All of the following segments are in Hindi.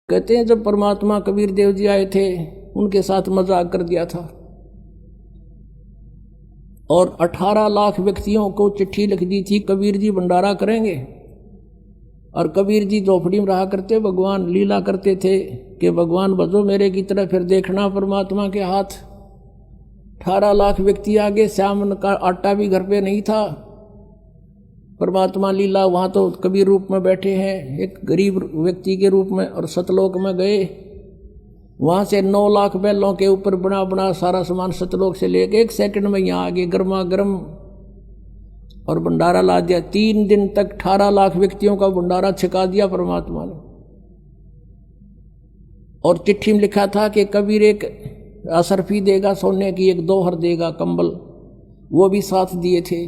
कहते हैं जब परमात्मा कबीर देव जी आए थे उनके साथ मजाक कर दिया था और 18 लाख व्यक्तियों को चिट्ठी लिख दी थी कबीर जी भंडारा करेंगे। और कबीर जी झोपड़ी में रहा करते, भगवान लीला करते थे कि भगवान बजो मेरे की तरफ, फिर देखना परमात्मा के हाथ। 18 लाख व्यक्ति आगे, श्याम का आटा भी घर पे नहीं था। परमात्मा लीला, वहाँ तो कबीर रूप में बैठे हैं एक गरीब व्यक्ति के रूप में, और सतलोक में गए, वहाँ से 9 लाख बैलों के ऊपर बना बना सारा सामान सतलोक से लेके 1 सेकंड में यहाँ आगे गर्मा गर्म और भंडारा ला दिया। 3 दिन तक 18 लाख व्यक्तियों का भंडारा छिका दिया परमात्मा ने। और चिट्ठी में लिखा था कि कबीर एक असरफी देगा सोने की, एक दोहर देगा कंबल, वो भी साथ दिए थे।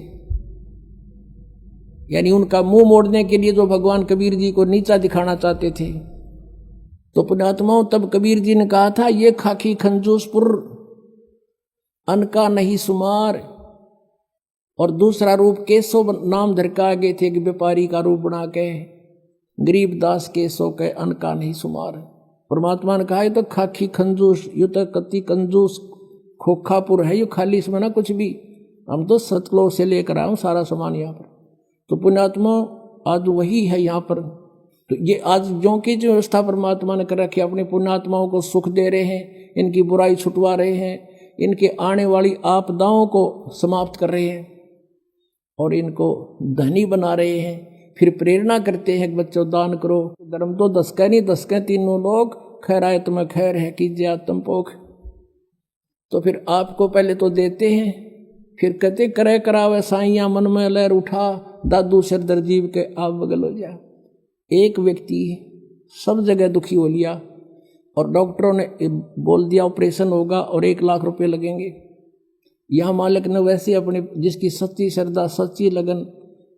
यानी उनका मुंह मोड़ने के लिए जो भगवान कबीर जी को नीचा दिखाना चाहते थे। तो पुण्यात्माओं, तब कबीर जी ने कहा था ये खाकी खंजूसपुर अन का नहीं सुमार। और दूसरा रूप केशव नाम धर के आगे थे कि व्यापारी का रूप बना के गरीब दास केशव के अन का नहीं सुमार। परमात्मा ने कहा ये तो खाकी खंजूस, ये तो कति कंजूस खोखापुर है, ये खाली इसमें ना कुछ भी, हम तो सतलोक से लेकर आए सारा सामान यहाँ पर। तो पुण्यात्मा आज वही है यहाँ पर। तो ये आज जो की जो व्यवस्था परमात्मा ने कर रखी, अपने पुण्यात्माओं को सुख दे रहे हैं, इनकी बुराई छुटवा रहे हैं, इनके आने वाली आपदाओं को समाप्त कर रहे हैं और इनको धनी बना रहे हैं। फिर प्रेरणा करते हैं कि बच्चों दान करो, धर्म तो 10 का नहीं 10 के तीनों लोग, खैरायत में खैर है कीजिए आत्म पोख। तो फिर आपको पहले तो देते हैं, फिर कहते करे करावे साइया मन में लहर उठा, दादू सिर दर्जीव के आप बगल हो जा। एक व्यक्ति सब जगह दुखी हो लिया और डॉक्टरों ने बोल दिया ऑपरेशन होगा और 1 लाख रुपए लगेंगे। यह मालिक ने वैसे अपने जिसकी सच्ची श्रद्धा, सच्ची लगन,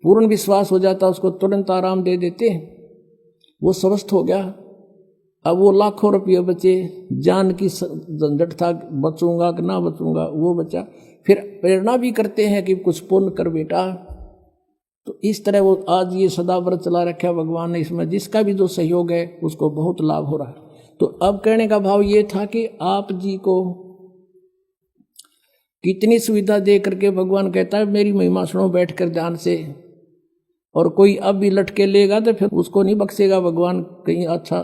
पूर्ण विश्वास हो जाता उसको तुरंत आराम दे देते। वो स्वस्थ हो गया। अब वो लाखों रुपये बचे, जान की झंझट था बचूंगा कि ना बचूंगा, वो बचा। फिर प्रेरणा भी करते हैं कि कुछ पुण्य कर बेटा। तो इस तरह वो आज ये सदाव्रत चला रखा भगवान ने, इसमें जिसका भी जो सहयोग है उसको बहुत लाभ हो रहा है। तो अब कहने का भाव ये था कि आप जी को कितनी सुविधा दे करके भगवान कहता है मेरी महिमा सुनो बैठ कर ध्यान से। और कोई अब भी लटके लेगा तो फिर उसको नहीं बख्शेगा भगवान। कहीं अच्छा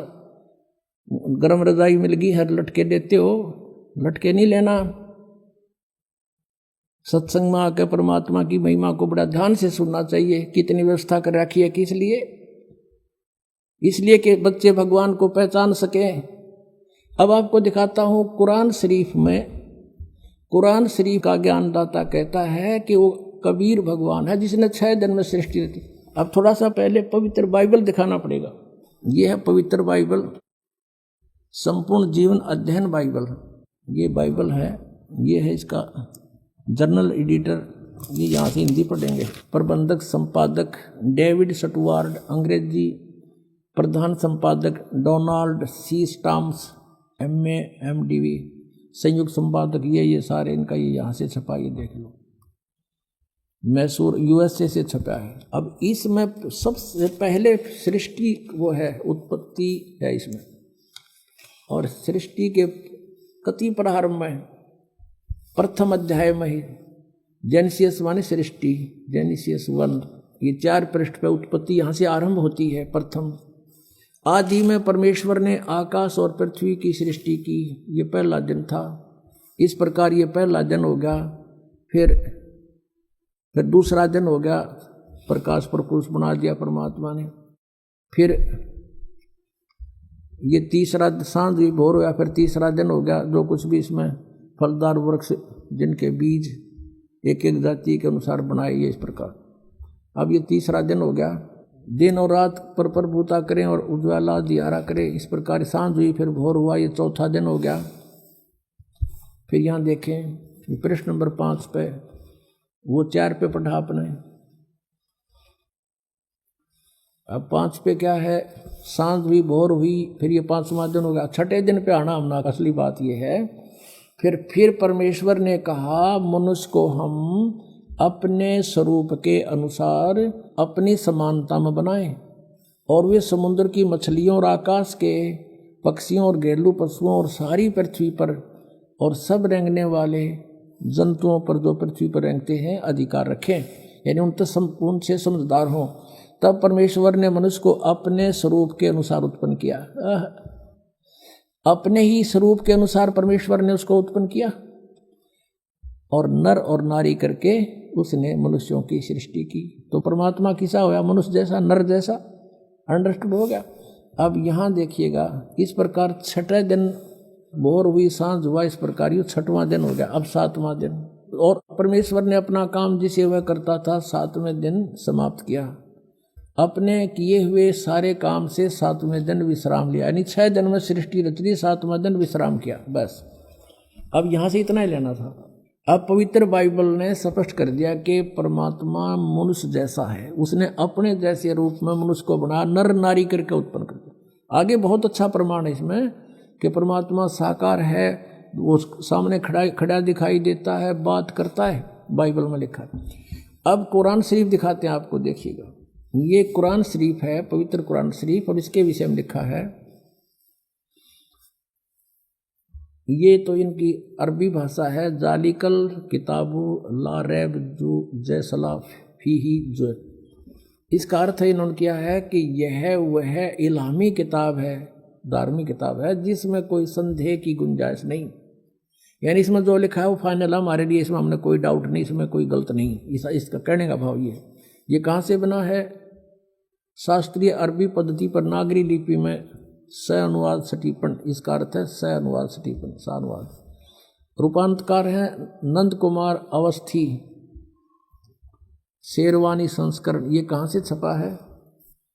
गर्म रजाई मिल गई है, लटके देते हो, लटके नहीं लेना। सत्संग में आकर परमात्मा की महिमा को बड़ा ध्यान से सुनना चाहिए। कितनी व्यवस्था कर रखी है, किस लिए? इसलिए कि बच्चे भगवान को पहचान सकें। अब आपको दिखाता हूँ कुरान शरीफ में, कुरान शरीफ का ज्ञानदाता कहता है कि वो कबीर भगवान है जिसने 6 दिन में सृष्टि की। अब थोड़ा सा पहले पवित्र बाइबल दिखाना पड़ेगा। ये है पवित्र बाइबल, संपूर्ण जीवन अध्ययन बाइबल। ये बाइबल है, ये है इसका जर्नल एडिटर, ये यहाँ से हिंदी पढ़ेंगे। प्रबंधक संपादक डेविड स्टुअर्ट, अंग्रेजी प्रधान संपादक डोनाल्ड सी स्टाम्स MA MDV, संयुक्त संपादक ये सारे इनका ये यहाँ से छपा, ये देख लो, मैसूर USA से छपा है। अब इसमें सबसे पहले सृष्टि वो है, उत्पत्ति है इसमें, और सृष्टि के कति प्रारंभ में प्रथम अध्याय में ही जेनेसिस माने सृष्टि, जेनेसिस 1, ये 4 पृष्ठ पे उत्पत्ति यहाँ से आरंभ होती है। प्रथम आदि में परमेश्वर ने आकाश और पृथ्वी की सृष्टि की, ये पहला दिन था। इस प्रकार ये पहला दिन हो गया। फिर दूसरा दिन हो गया, प्रकाश प्रकुश बना दिया परमात्मा ने। फिर ये तीसरा सांझ भी भोर हो गया, फिर तीसरा दिन हो गया। जो कुछ भी इसमें फलदार वृक्ष जिनके बीज एक एक जाति के अनुसार बनाए, ये इस प्रकार। अब ये तीसरा दिन हो गया। दिन और रात पर प्रभुता करें और उज्ज्वला दियारा करें, इस प्रकार सांझ हुई, फिर भोर हुआ, ये चौथा दिन हो गया। फिर यहाँ देखें प्रश्न नंबर 5 पे, वो 4 पे पढ़ा आपने। अब 5 पे क्या है, सांझ हुई भोर हुई, फिर ये 5वां दिन हो गया। 6ठे दिन पे आना हमना, असली बात ये है। फिर परमेश्वर ने कहा मनुष्य को हम अपने स्वरूप के अनुसार अपनी समानता में बनाएं, और वे समुद्र की मछलियों और आकाश के पक्षियों और घरेलू पशुओं और सारी पृथ्वी पर और सब रेंगने वाले जंतुओं पर जो पृथ्वी पर रेंगते हैं अधिकार रखें, यानी उनसे समझदार हों। तब परमेश्वर ने मनुष्य को अपने स्वरूप के अनुसार उत्पन्न किया। अपने ही स्वरूप के अनुसार परमेश्वर ने उसको उत्पन्न किया और नर और नारी करके उसने मनुष्यों की सृष्टि की। तो परमात्मा किसा होया? मनुष्य जैसा, नर जैसा। अंडरस्टूड हो गया? अब यहाँ देखिएगा, इस प्रकार छठे दिन भोर हुई, सांझ हुआ, इस प्रकार ये छठवां दिन हो गया। अब सातवां दिन, और परमेश्वर ने अपना काम जिसे वह करता था सातवें दिन समाप्त किया। अपने किए हुए सारे काम से सातवें दिन विश्राम लिया, यानी 6 दिन में सृष्टि रच दी, सातवां दिन विश्राम किया, बस। अब यहाँ से इतना ही लेना था। अब पवित्र बाइबल ने स्पष्ट कर दिया कि परमात्मा मनुष्य जैसा है, उसने अपने जैसे रूप में मनुष्य को बना, नर नारी करके उत्पन्न कर दिया। आगे बहुत अच्छा प्रमाण है इसमें कि परमात्मा साकार है, वो सामने खड़ा दिखाई देता है, बात करता है, बाइबल में लिखा है। अब कुरान शरीफ दिखाते हैं आपको, देखिएगा। ये कुरान शरीफ है, पवित्र कुरान शरीफ, और इसके विषय में लिखा है। ये तो इनकी अरबी भाषा है। जालिकल किताबु ला रैब जो जैसला फीही जो, इसका अर्थ इन्होंने किया है कि यह वह इल्हामी किताब है, धार्मिक किताब है, जिसमें कोई संदेह की गुंजाइश नहीं, यानी इसमें जो लिखा है वो फाइनल है हमारे लिए, इसमें हमने कोई डाउट नहीं, इसमें कोई गलत नहीं। इसका कहने का भाव ये कहाँ से बना है? शास्त्रीय अरबी पद्धति पर नागरी लिपि में स अनुवाद सटीपन, इसका अर्थ है स अनुवाद सटीपन, स अनुवाद। रूपांतकार है नंद कुमार अवस्थी, शेरवानी संस्करण। ये कहाँ से छपा है?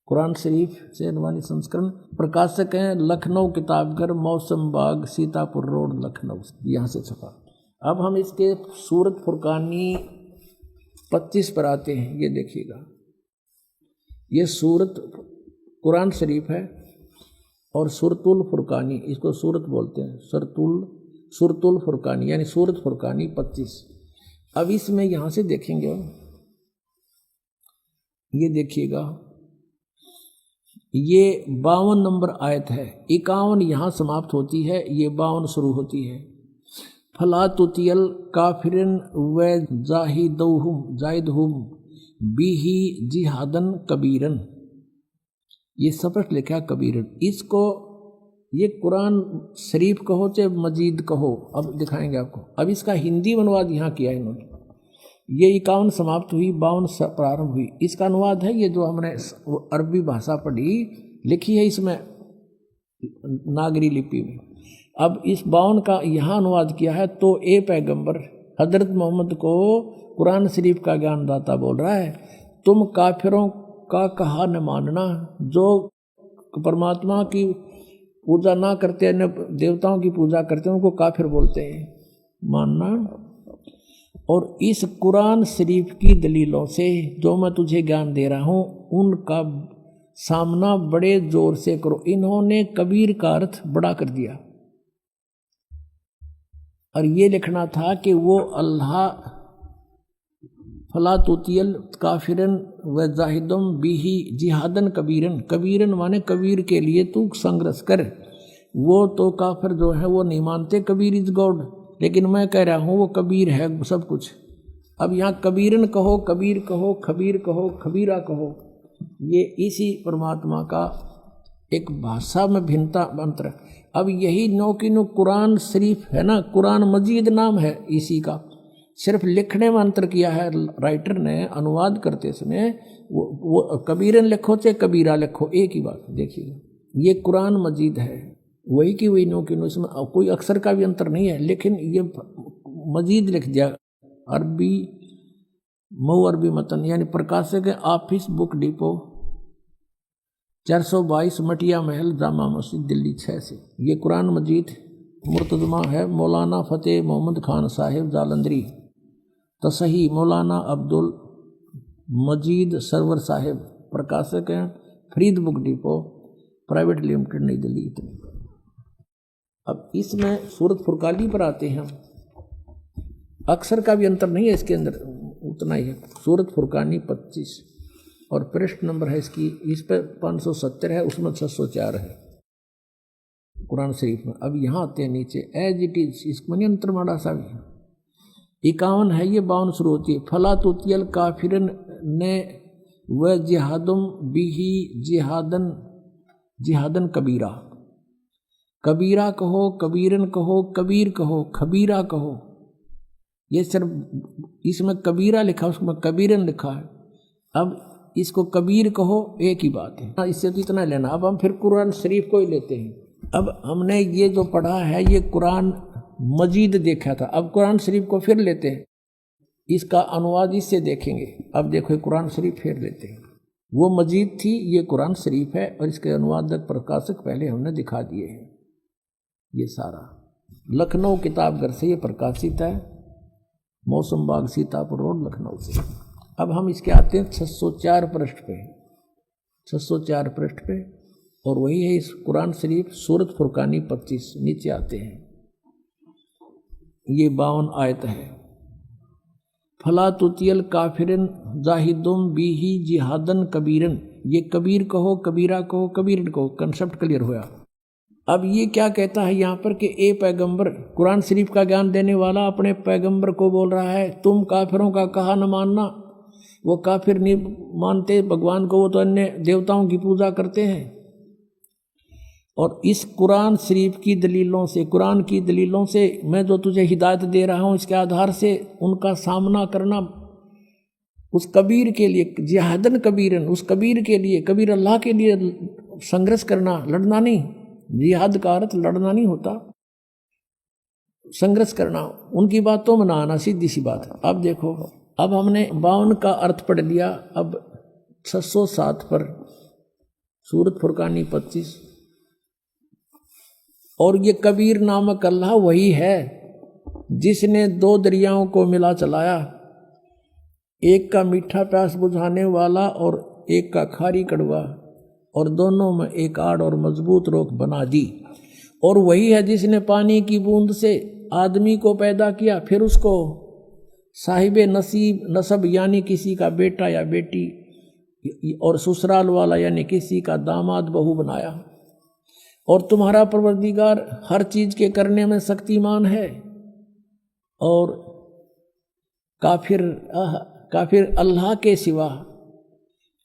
कुरान शरीफ शेरवानी संस्करण। प्रकाशक हैं लखनऊ किताबघर, मौसम बाग, सीतापुर रोड, लखनऊ, यहाँ से छपा। अब हम इसके सूरत फुरकानी 25 पर आते हैं। ये देखिएगा, ये सूरत कुरान शरीफ है और सुरतुल फुरकानी, इसको सूरत बोलते हैं, सुरतुल फुरकानी, यानी सूरत फुरकानी 25। अब इसमें यहाँ से देखेंगे, ये देखिएगा, ये 52 नंबर आयत है। 51 यहाँ समाप्त होती है, ये 52 शुरू होती है। फला तुतियल काफिरन व जाहिदहुम बिही जिहादन कबीरन, ये स्पष्ट लिखा कबीरन। इसको ये कुरान शरीफ कहो चाहे मजीद कहो, अब दिखाएंगे आपको। अब इसका हिंदी अनुवाद यहाँ किया इन्होंने। ये 51 समाप्त हुई, 52 प्रारंभ हुई, इसका अनुवाद है ये जो हमने अरबी भाषा पढ़ी, लिखी है इसमें नागरी लिपि में। अब इस 52 का यहाँ अनुवाद किया है। तो ए पैगंबर हजरत मोहम्मद को कुरान शरीफ का ज्ञानदाता बोल रहा है, तुम काफिरों का कहा न मानना, जो परमात्मा की पूजा ना करते, न देवताओं की पूजा करते हैं, उनको काफिर बोलते हैं, मानना। और इस कुरान शरीफ की दलीलों से जो मैं तुझे ज्ञान दे रहा हूँ उनका सामना बड़े जोर से करो। इन्होंने कबीर का अर्थ बड़ा कर दिया और ये लिखना था कि वो अल्लाह फला तुतियल काफिरन व जाहिदम बिही जिहादन कबीरन, कबीरन माने कबीर के लिए तू संघर्ष कर। वो तो काफिर जो है वो नहीं मानते कबीर इज गॉड, लेकिन मैं कह रहा हूँ वो कबीर है सब कुछ। अब यहाँ कबीरन कहो, कबीर कहो, खबीर कहो, खबीरा कहो, ये इसी परमात्मा का एक भाषा में भिन्नता अंतर है। अब यही नो की नो कुरान शरीफ है ना, कुरान मजीद नाम है इसी का, सिर्फ लिखने में अंतर किया है राइटर ने। अनुवाद करते समय वो कबीरन लिखो चाहे कबीरा लिखो, एक ही बात। देखिए ये कुरान मजीद है, वही की वही नो की नो, इसमें कोई अक्षर का भी अंतर नहीं है, लेकिन ये मजीद लिख दिया। अरबी मऊ अरबी मतन, यानी प्रकाशक है ऑफिस बुक डिपो 422 मटिया महल जामा मस्जिद दिल्ली 6 से। ये कुरान मजीद मुर्तजमा है मौलाना फ़तेह मोहम्मद खान साहिब जालंधरी, तसही मौलाना अब्दुल मजीद सरवर साहिब, प्रकाशक हैं Farid book depot private limited नई दिल्ली। अब इसमें सूरत फुरकानी पर आते हैं। अक्षर का भी अंतर नहीं है इसके अंदर, उतना ही है। सूरत फुरकानी 25 और पृष्ठ नंबर है इसकी, इस पर 570 है, उसमें 604 है। कुरान शरीफ में। अब यहाँ आते हैं नीचे, एज इट इज, इसको नहीं अंतर माड़ा सा भी 51 है, ये 52 शुरू होती है। फला तुतियल काफिरन ने व जिहादुम बिही जिहादन जिहादन कबीरा, कबीरा कहो, कबीरन कहो, कबीर कहो, खबीरा कहो। ये सिर्फ इसमें कबीरा लिखा, उसमें कबीरन लिखा है। अब इसको कबीर कहो, एक ही बात है, इससे तो इतना लेना। अब हम फिर कुरान शरीफ को ही लेते हैं। अब हमने ये जो पढ़ा है ये कुरान मजीद देखा था, अब कुरान शरीफ को फिर लेते हैं, इसका अनुवाद इससे देखेंगे। अब देखो कुरान शरीफ फिर लेते हैं, वो मजीद थी, ये कुरान शरीफ है, और इसके अनुवादक प्रकाशक पहले हमने दिखा दिए हैं। ये सारा लखनऊ किताबघर से ये प्रकाशित है, मौसम बाग सीतापुर रोड लखनऊ से। अब हम इसके आते हैं 604 पृष्ठ पे, 604 पृष्ठ पे, और वही है इस कुरान शरीफ सूरत फुरकानी 25। नीचे आते हैं, ये 52 आयत है। फला तुतियल काफिरन जाहिदुम बिही जिहादन कबीरन, ये कबीर कहो, कबीरा कहो, कबीरन कहो, कंसेप्ट क्लियर हुआ। अब ये क्या कहता है यहाँ पर कि ए पैगंबर, कुरान शरीफ का ज्ञान देने वाला अपने पैगंबर को बोल रहा है, तुम काफिरों का कहा न मानना। वो काफिर नहीं मानते भगवान को, वो तो अन्य देवताओं की पूजा करते हैं। और इस कुरान शरीफ की दलीलों से, कुरान की दलीलों से मैं जो तुझे हिदायत दे रहा हूँ, इसके आधार से उनका सामना करना उस कबीर के लिए, जिहादन कबीरन, उस कबीर के लिए, कबीर अल्लाह के लिए संघर्ष करना, लड़ना नहीं। जिहाद का अर्थ लड़ना नहीं होता, संघर्ष करना, उनकी बातों में ना आना, सीधी सी बात है। अब देखो, अब हमने 52 का अर्थ पढ़ लिया। अब 607 पर सूरत फुरकानी 25, और ये कबीर नामक अल्लाह वही है जिसने 2 दरियाओं को मिला चलाया, एक का मीठा प्यास बुझाने वाला और एक का खारी कड़वा, और दोनों में एक आड़ और मजबूत रोक बना दी। और वही है जिसने पानी की बूंद से आदमी को पैदा किया, फिर उसको साहिबे नसीब नसब यानी किसी का बेटा या बेटी, और ससुराल वाला यानी किसी का दामाद बहू बनाया। और तुम्हारा परवरदिगार हर चीज के करने में शक्तिमान है। और काफिर अल्लाह के सिवा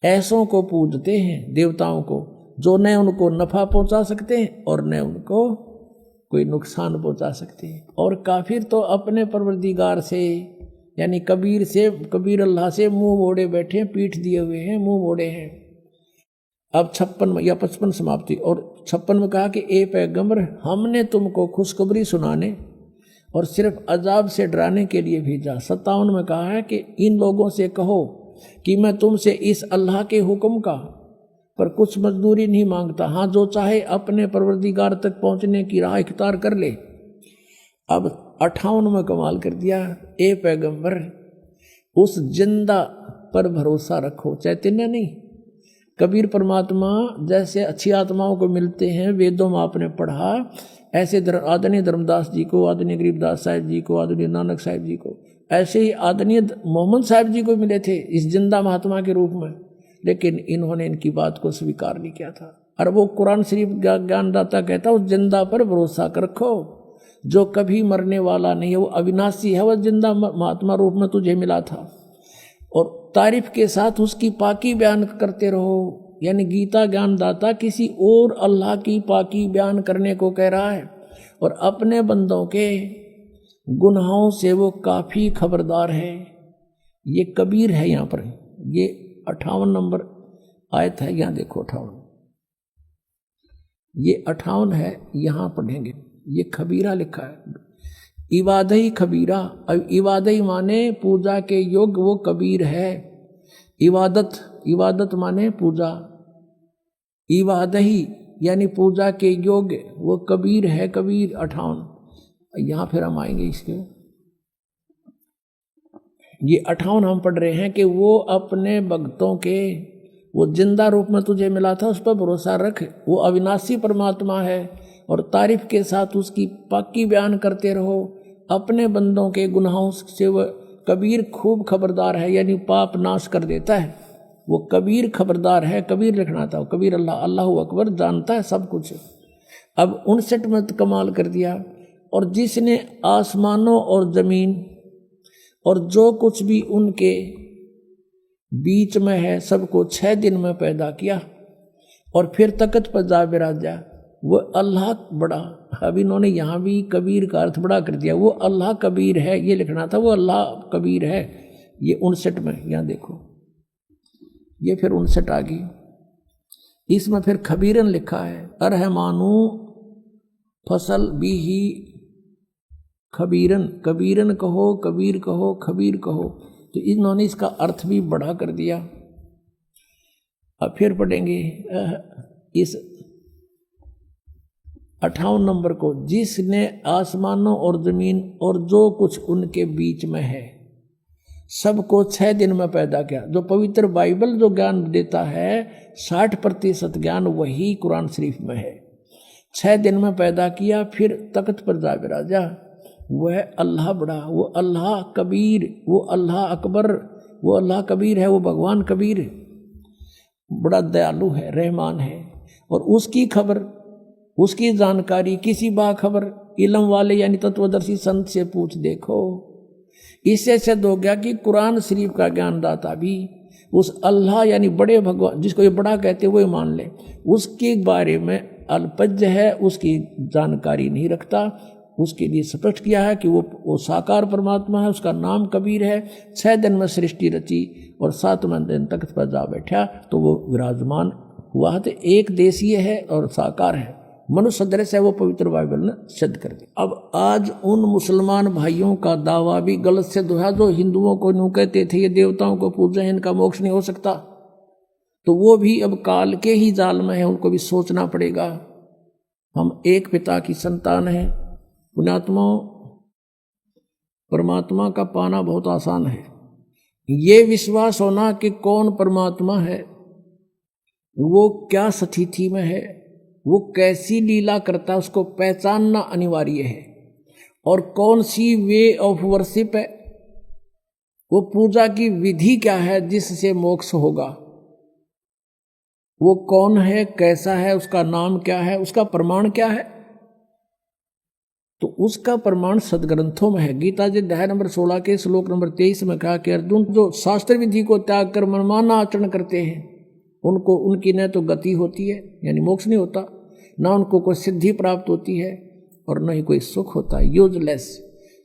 ऐसों को पूजते हैं, देवताओं को, जो न उनको नफा पहुंचा सकते हैं और न उनको कोई नुकसान पहुंचा सकते हैं। और काफिर तो अपने परवरदिगार से यानी कबीर से, कबीर अल्लाह से मुंह मोड़े बैठे, पीठ दिए हुए हैं, मुंह मोड़े हैं। अब 56 या 55 समाप्ति। और 56 में कहा कि ए पैगंबर, हमने तुमको खुशखबरी सुनाने और सिर्फ अजाब से डराने के लिए भेजा। 57 में कहा है कि इन लोगों से कहो कि मैं तुमसे इस अल्लाह के हुक्म का पर कुछ मजदूरी नहीं मांगता, हाँ जो चाहे अपने परवरदिगार तक पहुंचने की राह इख्तियार कर ले। अब 58 में कमाल कर दिया, ए पैगंबर उस जिंदा पर भरोसा रखो, चैतन्य नहीं। कबीर परमात्मा जैसे अच्छी आत्माओं को मिलते हैं, वेदों में आपने पढ़ा, ऐसे आदरणीय धर्मदास जी को, आदरणीय गरीबदास साहिब जी को, आदरणीय नानक साहिब जी को, ऐसे ही आदरणीय मोहम्मद साहिब जी को मिले थे इस जिंदा महात्मा के रूप में। लेकिन इन्होंने इनकी बात को स्वीकार नहीं किया था। और वो कुरान शरीफ ज्ञानदाता कहता उस जिंदा पर भरोसा रखो जो कभी मरने वाला नहीं है, वो अविनाशी है, वह जिंदा महात्मा रूप में तुझे मिला था। और तारीफ के साथ उसकी पाकी बयान करते रहो, यानी गीता ज्ञानदाता किसी और अल्लाह की पाकी बयान करने को कह रहा है। और अपने बंदों के गुनाहों से वो काफ़ी खबरदार है। ये कबीर है यहाँ पर, ये 58 नंबर आयत है, यहाँ देखो 58, ये 58 है, यहाँ पढ़ेंगे। ये खबीरा लिखा है, इबादही खबीरा। अब इबादही माने पूजा के योग्य, वो कबीर है। इबादत माने पूजा, इबादही यानी पूजा के योग्य, वो कबीर है। कबीर 58, यहाँ फिर हम आएंगे इसके। ये 58 हम पढ़ रहे हैं कि वो अपने भक्तों के, वो जिंदा रूप में तुझे मिला था, उस पर भरोसा रख, वो अविनाशी परमात्मा है। और तारीफ के साथ उसकी पाकी बयान करते रहो। अपने बंदों के गुनाहों से वह कबीर खूब खबरदार है, यानी पाप नाश कर देता है। वो कबीर खबरदार है, कबीर लिखना था, कबीर अल्लाह, अल्लाह अकबर जानता है सब कुछ। अब 59 में तो कमाल कर दिया। और जिसने आसमानों और जमीन और जो कुछ भी उनके बीच में है सबको 6 दिन में पैदा किया और फिर तख्त पर जा बिराजा, वो अल्लाह बड़ा। अब इन्होंने यहाँ भी कबीर का अर्थ बड़ा कर दिया, वो अल्लाह कबीर है ये लिखना था, वो अल्लाह कबीर है। ये 59 में यहाँ देखो, ये फिर 59 आ गई। इसमें फिर खबीरन लिखा है, अरहमानू फसल भी ही खबीरन, कबीरन कहो, कबीर कहो, खबीर कहो। तो इन्होंने इसका अर्थ भी बढ़ा कर दिया। अब फिर पढ़ेंगे इस 58 नंबर को, जिसने आसमानों और जमीन और जो कुछ उनके बीच में है सबको 6 दिन में पैदा किया। जो पवित्र बाइबल जो ज्ञान देता है 60% ज्ञान वही कुरान शरीफ में है। 6 दिन में पैदा किया, फिर तख्त पर जा बिराजा। वह अल्लाह बड़ा, वो अल्लाह कबीर, वो अल्लाह अकबर, वो अल्लाह कबीर है, वो भगवान कबीर है, बड़ा दयालु है, रहमान है। और उसकी खबर, उसकी जानकारी किसी बाखबर इल्म वाले यानी तत्वदर्शी संत से पूछ देखो। इससे सिद्ध हो गया कि कुरान शरीफ का ज्ञानदाता भी उस अल्लाह यानी बड़े भगवान, जिसको ये बड़ा कहते हैं, वो मान ले, उसके बारे में अल्पज्ञ है, उसकी जानकारी नहीं रखता। उसके लिए स्पष्ट किया है कि वो साकार परमात्मा है, उसका नाम कबीर है। 6 दिन में सृष्टि रची और 7वें दिन तख्त पर जा बैठा तो वो विराजमान हुआ। तो एक देशीय है और साकार है, मनुष्य सदृश है, वो पवित्र बाइबल ने सिद्ध कर दिया। अब आज उन मुसलमान भाइयों का दावा भी गलत सिद्ध हुआ जो हिंदुओं को यूँ कहते थे ये देवताओं को पूजे हैं, इनका मोक्ष नहीं हो सकता। तो वो भी अब काल के ही जाल में है, उनको भी सोचना पड़ेगा। हम एक पिता की संतान हैं। पुण्यात्मा, परमात्मा का पाना बहुत आसान है। ये विश्वास होना कि कौन परमात्मा है, वो क्या स्थिति में है, वो कैसी लीला करता है, उसको पहचानना अनिवार्य है। और कौन सी वे ऑफ वर्शिप है, वो पूजा की विधि क्या है जिससे मोक्ष होगा, वो कौन है, कैसा है, उसका नाम क्या है, उसका प्रमाण क्या है। तो उसका प्रमाण सदग्रंथों में है। गीता जी अध्याय नंबर 16 के श्लोक नंबर 23 में कहा कि अर्जुन, जो शास्त्र विधि को त्याग कर मनमाना आचरण करते हैं उनको, उनकी न तो गति होती है यानी मोक्ष नहीं होता, ना उनको कोई सिद्धि प्राप्त होती है और न ही कोई सुख होता है, यूजलेस।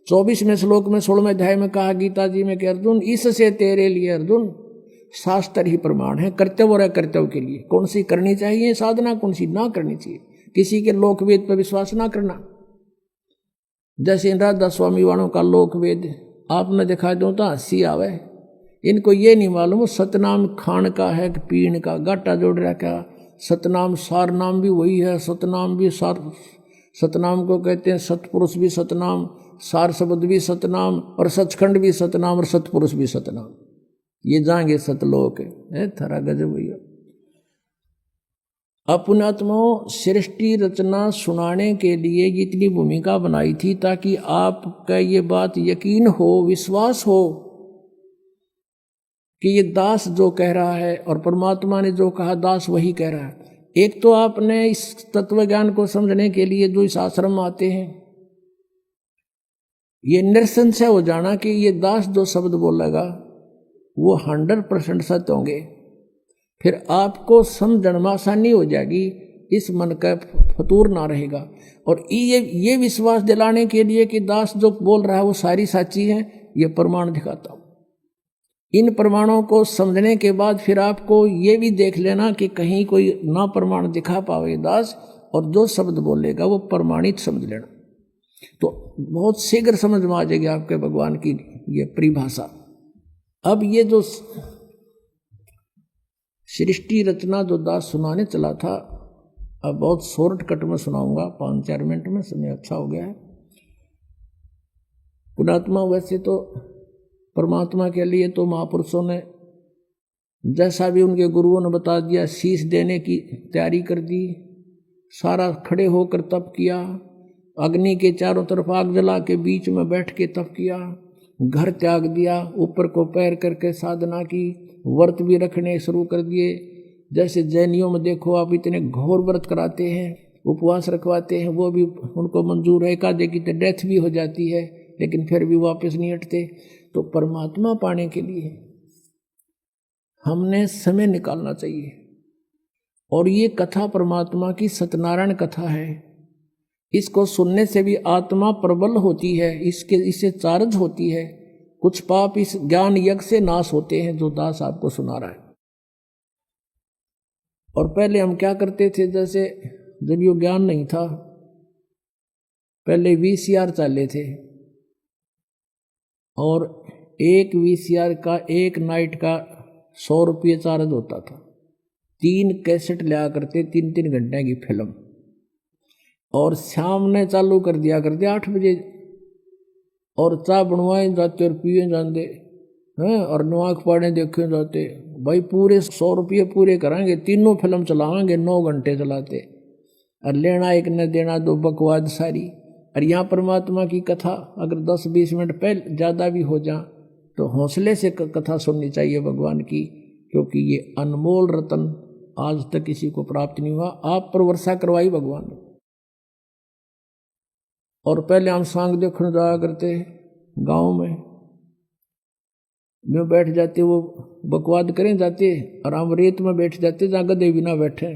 24वें श्लोक में 16वें अध्याय में कहा गीता जी में कि अर्जुन, इससे तेरे लिए अर्जुन शास्त्र ही प्रमाण है कर्तव्य और अकर्तव्य के लिए। कौन सी करनी चाहिए साधना, कौन सी ना करनी चाहिए। किसी के लोकवेद पर विश्वास ना करना। जैसे इन राधा स्वामी वालों का लोकवेद आपने दिखा दो तो हंसी आवे। इनको ये नहीं मालूम सतनाम खान का है कि पीण का, गाटा जोड़ रखा। सतनाम सार नाम भी वही है, सतनाम भी सार, सतनाम को कहते हैं सतपुरुष भी सतनाम, सार शब्द भी सतनाम, और सचखंड भी सतनाम, और सतपुरुष भी सतनाम। ये जाएंगे सतलोक है। थरा गजब भैया। अपनात्माओं, सृष्टि रचना सुनाने के लिए इतनी भूमिका बनाई थी ताकि आपका ये बात यकीन हो, विश्वास हो कि ये दास जो कह रहा है और परमात्मा ने जो कहा दास वही कह रहा है। एक तो आपने इस तत्व ज्ञान को समझने के लिए जो इस आश्रम में आते हैं, ये निरसंशय हो जाना कि ये दास जो शब्द बोलेगा वो 100% सत्य होंगे। फिर आपको समझने में आसानी हो जाएगी, इस मन का फतूर ना रहेगा। और ये विश्वास दिलाने के लिए कि दास जो बोल रहा है वो सारी सच्ची है, ये प्रमाण दिखाता हूँ। इन प्रमाणों को समझने के बाद फिर आपको ये भी देख लेना कि कहीं कोई ना प्रमाण दिखा पावे दास, और जो शब्द बोलेगा वो प्रमाणित समझ लेना। तो बहुत शीघ्र समझ में आ जाएगी आपके भगवान की ये परिभाषा। अब ये जो सृष्टि रचना जो दास सुनाने चला था, अब बहुत शॉर्टकट में सुनाऊंगा, 5-4 मिनट में, समय अच्छा हो गया है। पुणात्मा, वैसे तो परमात्मा के लिए तो महापुरुषों ने जैसा भी उनके गुरुओं ने बता दिया, शीश देने की तैयारी कर दी, सारा खड़े होकर तप किया, अग्नि के चारों तरफ आग जला के बीच में बैठ के तप किया, घर त्याग दिया, ऊपर को पैर करके साधना की, व्रत भी रखने शुरू कर दिए। जैसे जैनियों में देखो आप, इतने घोर व्रत कराते हैं, उपवास रखवाते हैं, वो भी उनको मंजूर है। एकाधे की तो डेथ भी हो जाती है, लेकिन फिर भी वापस नहीं हटते। तो परमात्मा पाने के लिए हमने समय निकालना चाहिए। और ये कथा परमात्मा की सत्यनारायण कथा है, इसको सुनने से भी आत्मा प्रबल होती है, इससे चार्ज होती है। कुछ पाप इस ज्ञान यज्ञ से नाश होते हैं जो दास आपको सुना रहा है। और पहले हम क्या करते थे, जैसे जब ये ज्ञान नहीं था, पहले VCR चाले थे, और एक VCR का एक नाइट का 100 रुपये चार्ज होता था। 3 कैसेट लिया करते, 3-3 घंटे की फिल्म, और शाम ने चालू कर दिया करते 8 बजे, और चाय बनवाए जाते और पिए जाते हैं, और नवाक पाड़े देखे जाते। भाई पूरे 100 रुपये पूरे कराएंगे, तीनों फिल्म चलाएंगे, 9 घंटे चलाते, और लेना एक न देना दो, बकवाद सारी। और यहाँ परमात्मा की कथा अगर 10-20 मिनट पहले ज़्यादा भी हो जाए तो हौसले से कथा सुननी चाहिए भगवान की, क्योंकि ये अनमोल रतन आज तक किसी को प्राप्त नहीं हुआ। आप पर वर्षा करवाई भगवान ने। और पहले हम सांग देखने जाया करते गांव में बैठ जाते, वो बकवाद करें जाते, और हम रेत में बैठ जाते जहाँ गधे भी ना बैठे,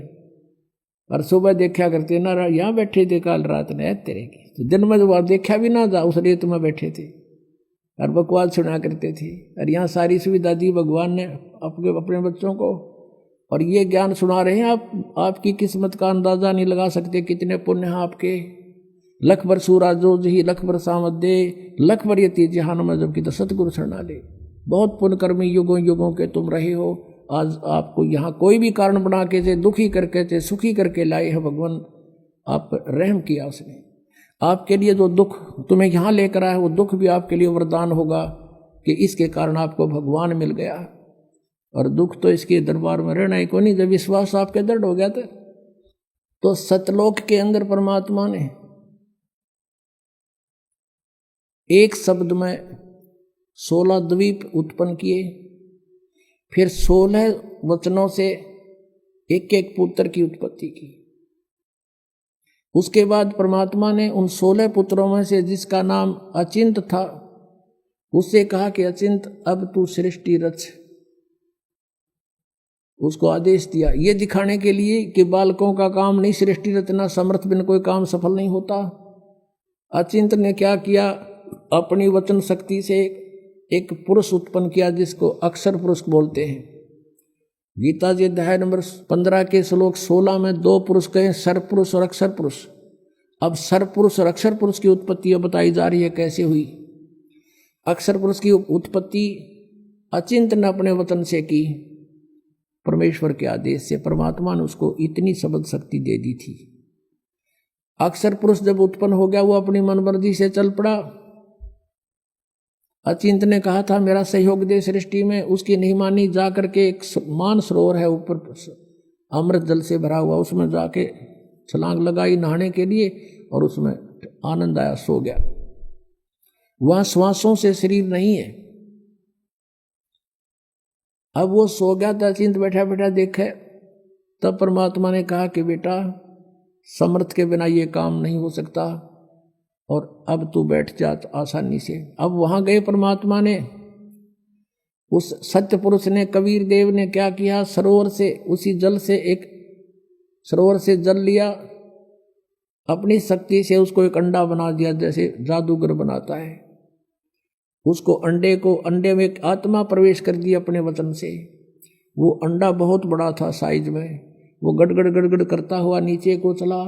और सुबह देखा करते ना यहाँ बैठे थे काल रात ने तेरे की, तो दिन में जब देखा भी ना जा, उस रेत में बैठे थे और बकवाद सुना करते थे। और यहाँ सारी सुविधा दी भगवान ने अपने बच्चों को, और ये ज्ञान सुना रहे हैं आप। आपकी किस्मत का अंदाजा नहीं लगा सकते, कितने पुण्य हैं आपके। लख बर सूरा जो ही लख बर सामत दे, लख बर यती जहान में जबकि तो सतगुरु शरणा ले। बहुत पुण्य कर्मी युगों युगों के तुम रहे हो। आज आपको यहाँ कोई भी कारण बना के थे, दुखी करके थे, सुखी करके लाए हैं भगवान। आप रहम किया उसने। आपके लिए जो दुख तुम्हें यहाँ लेकर आया, वो दुख भी आपके लिए वरदान होगा कि इसके कारण आपको भगवान मिल गया। और दुख तो इसके दरबार में रहना ही को नहीं। जब विश्वास आपके दृढ़ हो गया था, तो सतलोक के अंदर परमात्मा ने एक शब्द में 16 द्वीप उत्पन्न किए, फिर 16 वचनों से एक एक पुत्र की उत्पत्ति की। उसके बाद परमात्मा ने उन 16 पुत्रों में से जिसका नाम अचिंत था, उससे कहा कि अचिंत अब तू सृष्टि रच। उसको आदेश दिया, ये दिखाने के लिए कि बालकों का काम नहीं सृष्टि रचना, समर्थ बिन कोई काम सफल नहीं होता। अचिंत ने क्या किया, अपनी वचन शक्ति से एक पुरुष उत्पन्न किया जिसको अक्षर पुरुष बोलते हैं। गीता जी अध्याय नंबर 15 के श्लोक 16 में 2 पुरुष कहे, सरपुरुष और अक्षर पुरुष। अब सरपुरुष और अक्षर पुरुष की उत्पत्ति बताई जा रही है कैसे हुई। अक्षर पुरुष की उत्पत्ति अचिंत ने अपने वचन से की, परमेश्वर के आदेश से। परमात्मा ने उसको इतनी शब्द शक्ति दे दी थी। अक्षर पुरुष जब उत्पन्न हो गया, वो अपनी मनमर्जी से चल पड़ा। अचिंत ने कहा था मेरा सहयोग दे सृष्टि में, उसकी नहीं मानी। जा करके एक मान सरोवर है ऊपर अमृत जल से भरा हुआ, उसमें जाके छलांग लगाई नहाने के लिए, और उसमें आनंद आया, सो गया। वहां श्वासों से शरीर नहीं है। अब वो सो गया था, अचिंत बैठा बैठा देखे, तब परमात्मा ने कहा कि बेटा समर्थ के बिना ये काम नहीं हो सकता, और अब तू बैठ जा आसानी से। अब वहां गए परमात्मा ने, उस सत्य पुरुष ने, कबीर देव ने क्या किया, सरोवर से उसी जल से एक सरोवर से जल लिया, अपनी शक्ति से उसको एक अंडा बना दिया, जैसे जादूगर बनाता है। उसको अंडे में एक आत्मा प्रवेश कर दी अपने वचन से। वो अंडा बहुत बड़ा था साइज में, वो गड़गड़ गड़गड़ करता हुआ नीचे को चला।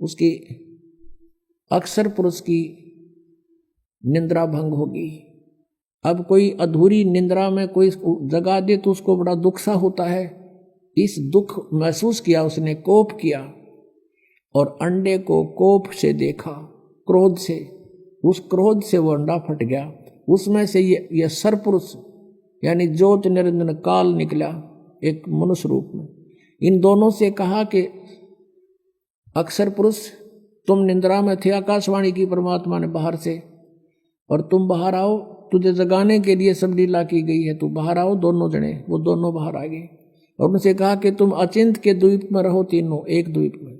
उसकी अक्षर पुरुष की निंद्रा भंग होगी। अब कोई अधूरी निंद्रा में कोई जगा दे तो उसको बड़ा दुख सा होता है। इस दुख महसूस किया उसने, कोप किया, और अंडे को कोप से देखा, क्रोध से। उस क्रोध से वो अंडा फट गया। उसमें से ये सरपुरुष यानी ज्योत निरंजन काल निकला एक मनुष्य रूप में। इन दोनों से कहा कि अक्षर पुरुष तुम निंद्रा में थे, आकाशवाणी की परमात्मा ने बाहर से, और तुम बाहर आओ, तुझे जगाने के लिए सब लीला की गई है, तू बाहर आओ। दोनों जने वो दोनों बाहर आ गए। और उनसे कहा कि तुम अचिंत के द्वीप में रहो, तीनों एक द्वीप में।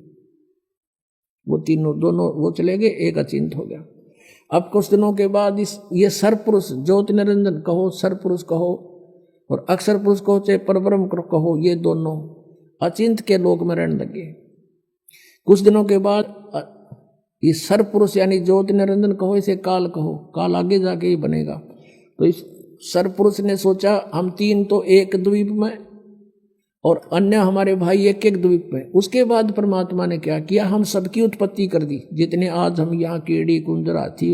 वो तीनों दोनों वो चले गए, एक अचिंत हो गया। अब कुछ दिनों के बाद ये सरपुरुष, ज्योति निरंजन कहो, सरपुरुष कहो और अक्षर पुरुष कहो, चाहे परब्रह्म कहो, ये दोनों अचिंत के लोक में रहने लगे। कुछ दिनों के बाद ये सरपुरुष यानी ज्योति निरंजन कहो, इसे काल कहो, काल आगे जाके ही बनेगा। तो इस सरपुरुष ने सोचा हम तीन तो एक द्वीप में और अन्य हमारे भाई एक एक द्वीप में। उसके बाद परमात्मा ने क्या किया, हम सबकी उत्पत्ति कर दी। जितने आज हम यहाँ कीड़ी कुंजर हाथी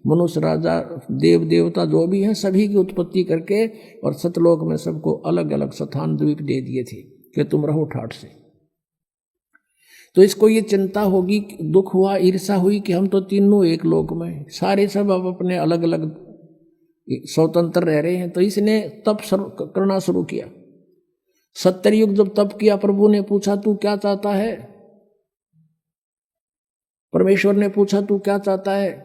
मनुष्य राजा देव देवता जो भी हैं सभी की उत्पत्ति करके और सतलोक में सबको अलग अलग स्थान द्वीप दे दिए थे कि तुम रहो ठाठ से। तो इसको ये चिंता होगी, दुख हुआ, ईर्षा हुई कि हम तो तीनों एक लोक में, सारे सब अब अपने अलग अलग स्वतंत्र रह रहे हैं। तो इसने तप करना शुरू किया। 70 युग जब तप किया, प्रभु ने पूछा तू क्या चाहता है, परमेश्वर ने पूछा तू क्या चाहता है।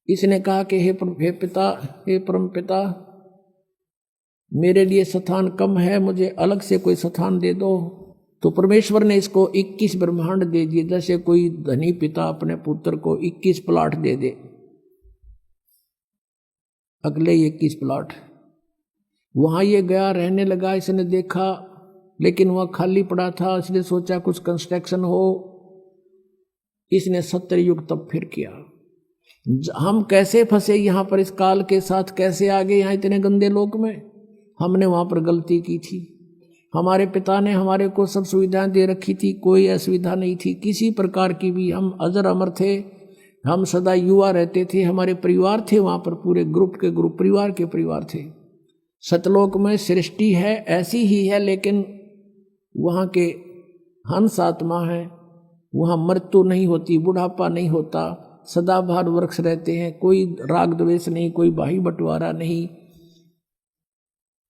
इसने कहा कि हे पिता, हे परम पिता, मेरे लिए स्थान कम है, मुझे अलग से कोई स्थान दे दो। तो परमेश्वर ने इसको 21 ब्रह्मांड दे दिए, जैसे कोई धनी पिता अपने पुत्र को 21 प्लाट दे दे, अगले 21 प्लाट। वहाँ ये गया, रहने लगा। इसने देखा लेकिन वह खाली पड़ा था, इसने सोचा कुछ कंस्ट्रक्शन हो। इसने 70 युग तब फिर किया। हम कैसे फंसे यहाँ पर, इस काल के साथ कैसे आ गए यहाँ इतने गंदे लोक में। हमने वहाँ पर गलती की थी। हमारे पिता ने हमारे को सब सुविधाएं दे रखी थी, कोई असुविधा नहीं थी किसी प्रकार की भी। हम अजर अमर थे, हम सदा युवा रहते थे। हमारे परिवार थे वहाँ पर, पूरे ग्रुप के ग्रुप परिवार के परिवार थे। सतलोक में सृष्टि है ऐसी ही है, लेकिन वहाँ के हंस आत्मा है, वहाँ मृत्यु नहीं होती, बुढ़ापा नहीं होता, सदाबहार वृक्ष रहते हैं, कोई राग द्वेष नहीं, कोई भाई बंटवारा नहीं।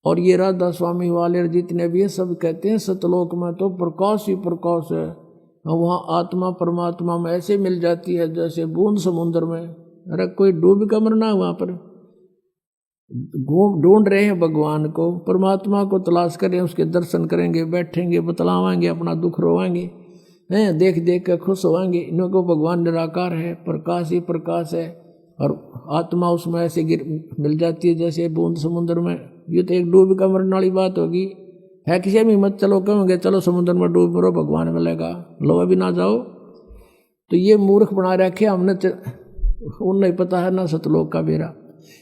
और ये राधा स्वामी वाले जितने भी है सब कहते हैं सतलोक में तो प्रकाश ही प्रकाश है। वहाँ आत्मा परमात्मा में ऐसे मिल जाती है जैसे बूंद समुद्र में। अरे कोई डूब का मरना, वहाँ पर ढूंढ रहे हैं भगवान को, परमात्मा को तलाश करें, उसके दर्शन करेंगे, बैठेंगे, बतलावाएंगे, अपना दुख रोवाएंगे, हैं देख देख कर खुश होवाएंगे। इनको भगवान निराकार है, प्रकाश ही प्रकाश है और आत्मा उसमें ऐसे मिल जाती है जैसे बूंद समुद्र में। ये तो एक डूब का मरने वाली बात होगी। है किसी में मत चलो, कहोगे चलो समुद्र में डूब मरो, भगवान मिलेगा, लो अभी ना जाओ। तो ये मूर्ख बना रखे हमने, उन नहीं पता है ना सतलोक का बेरा।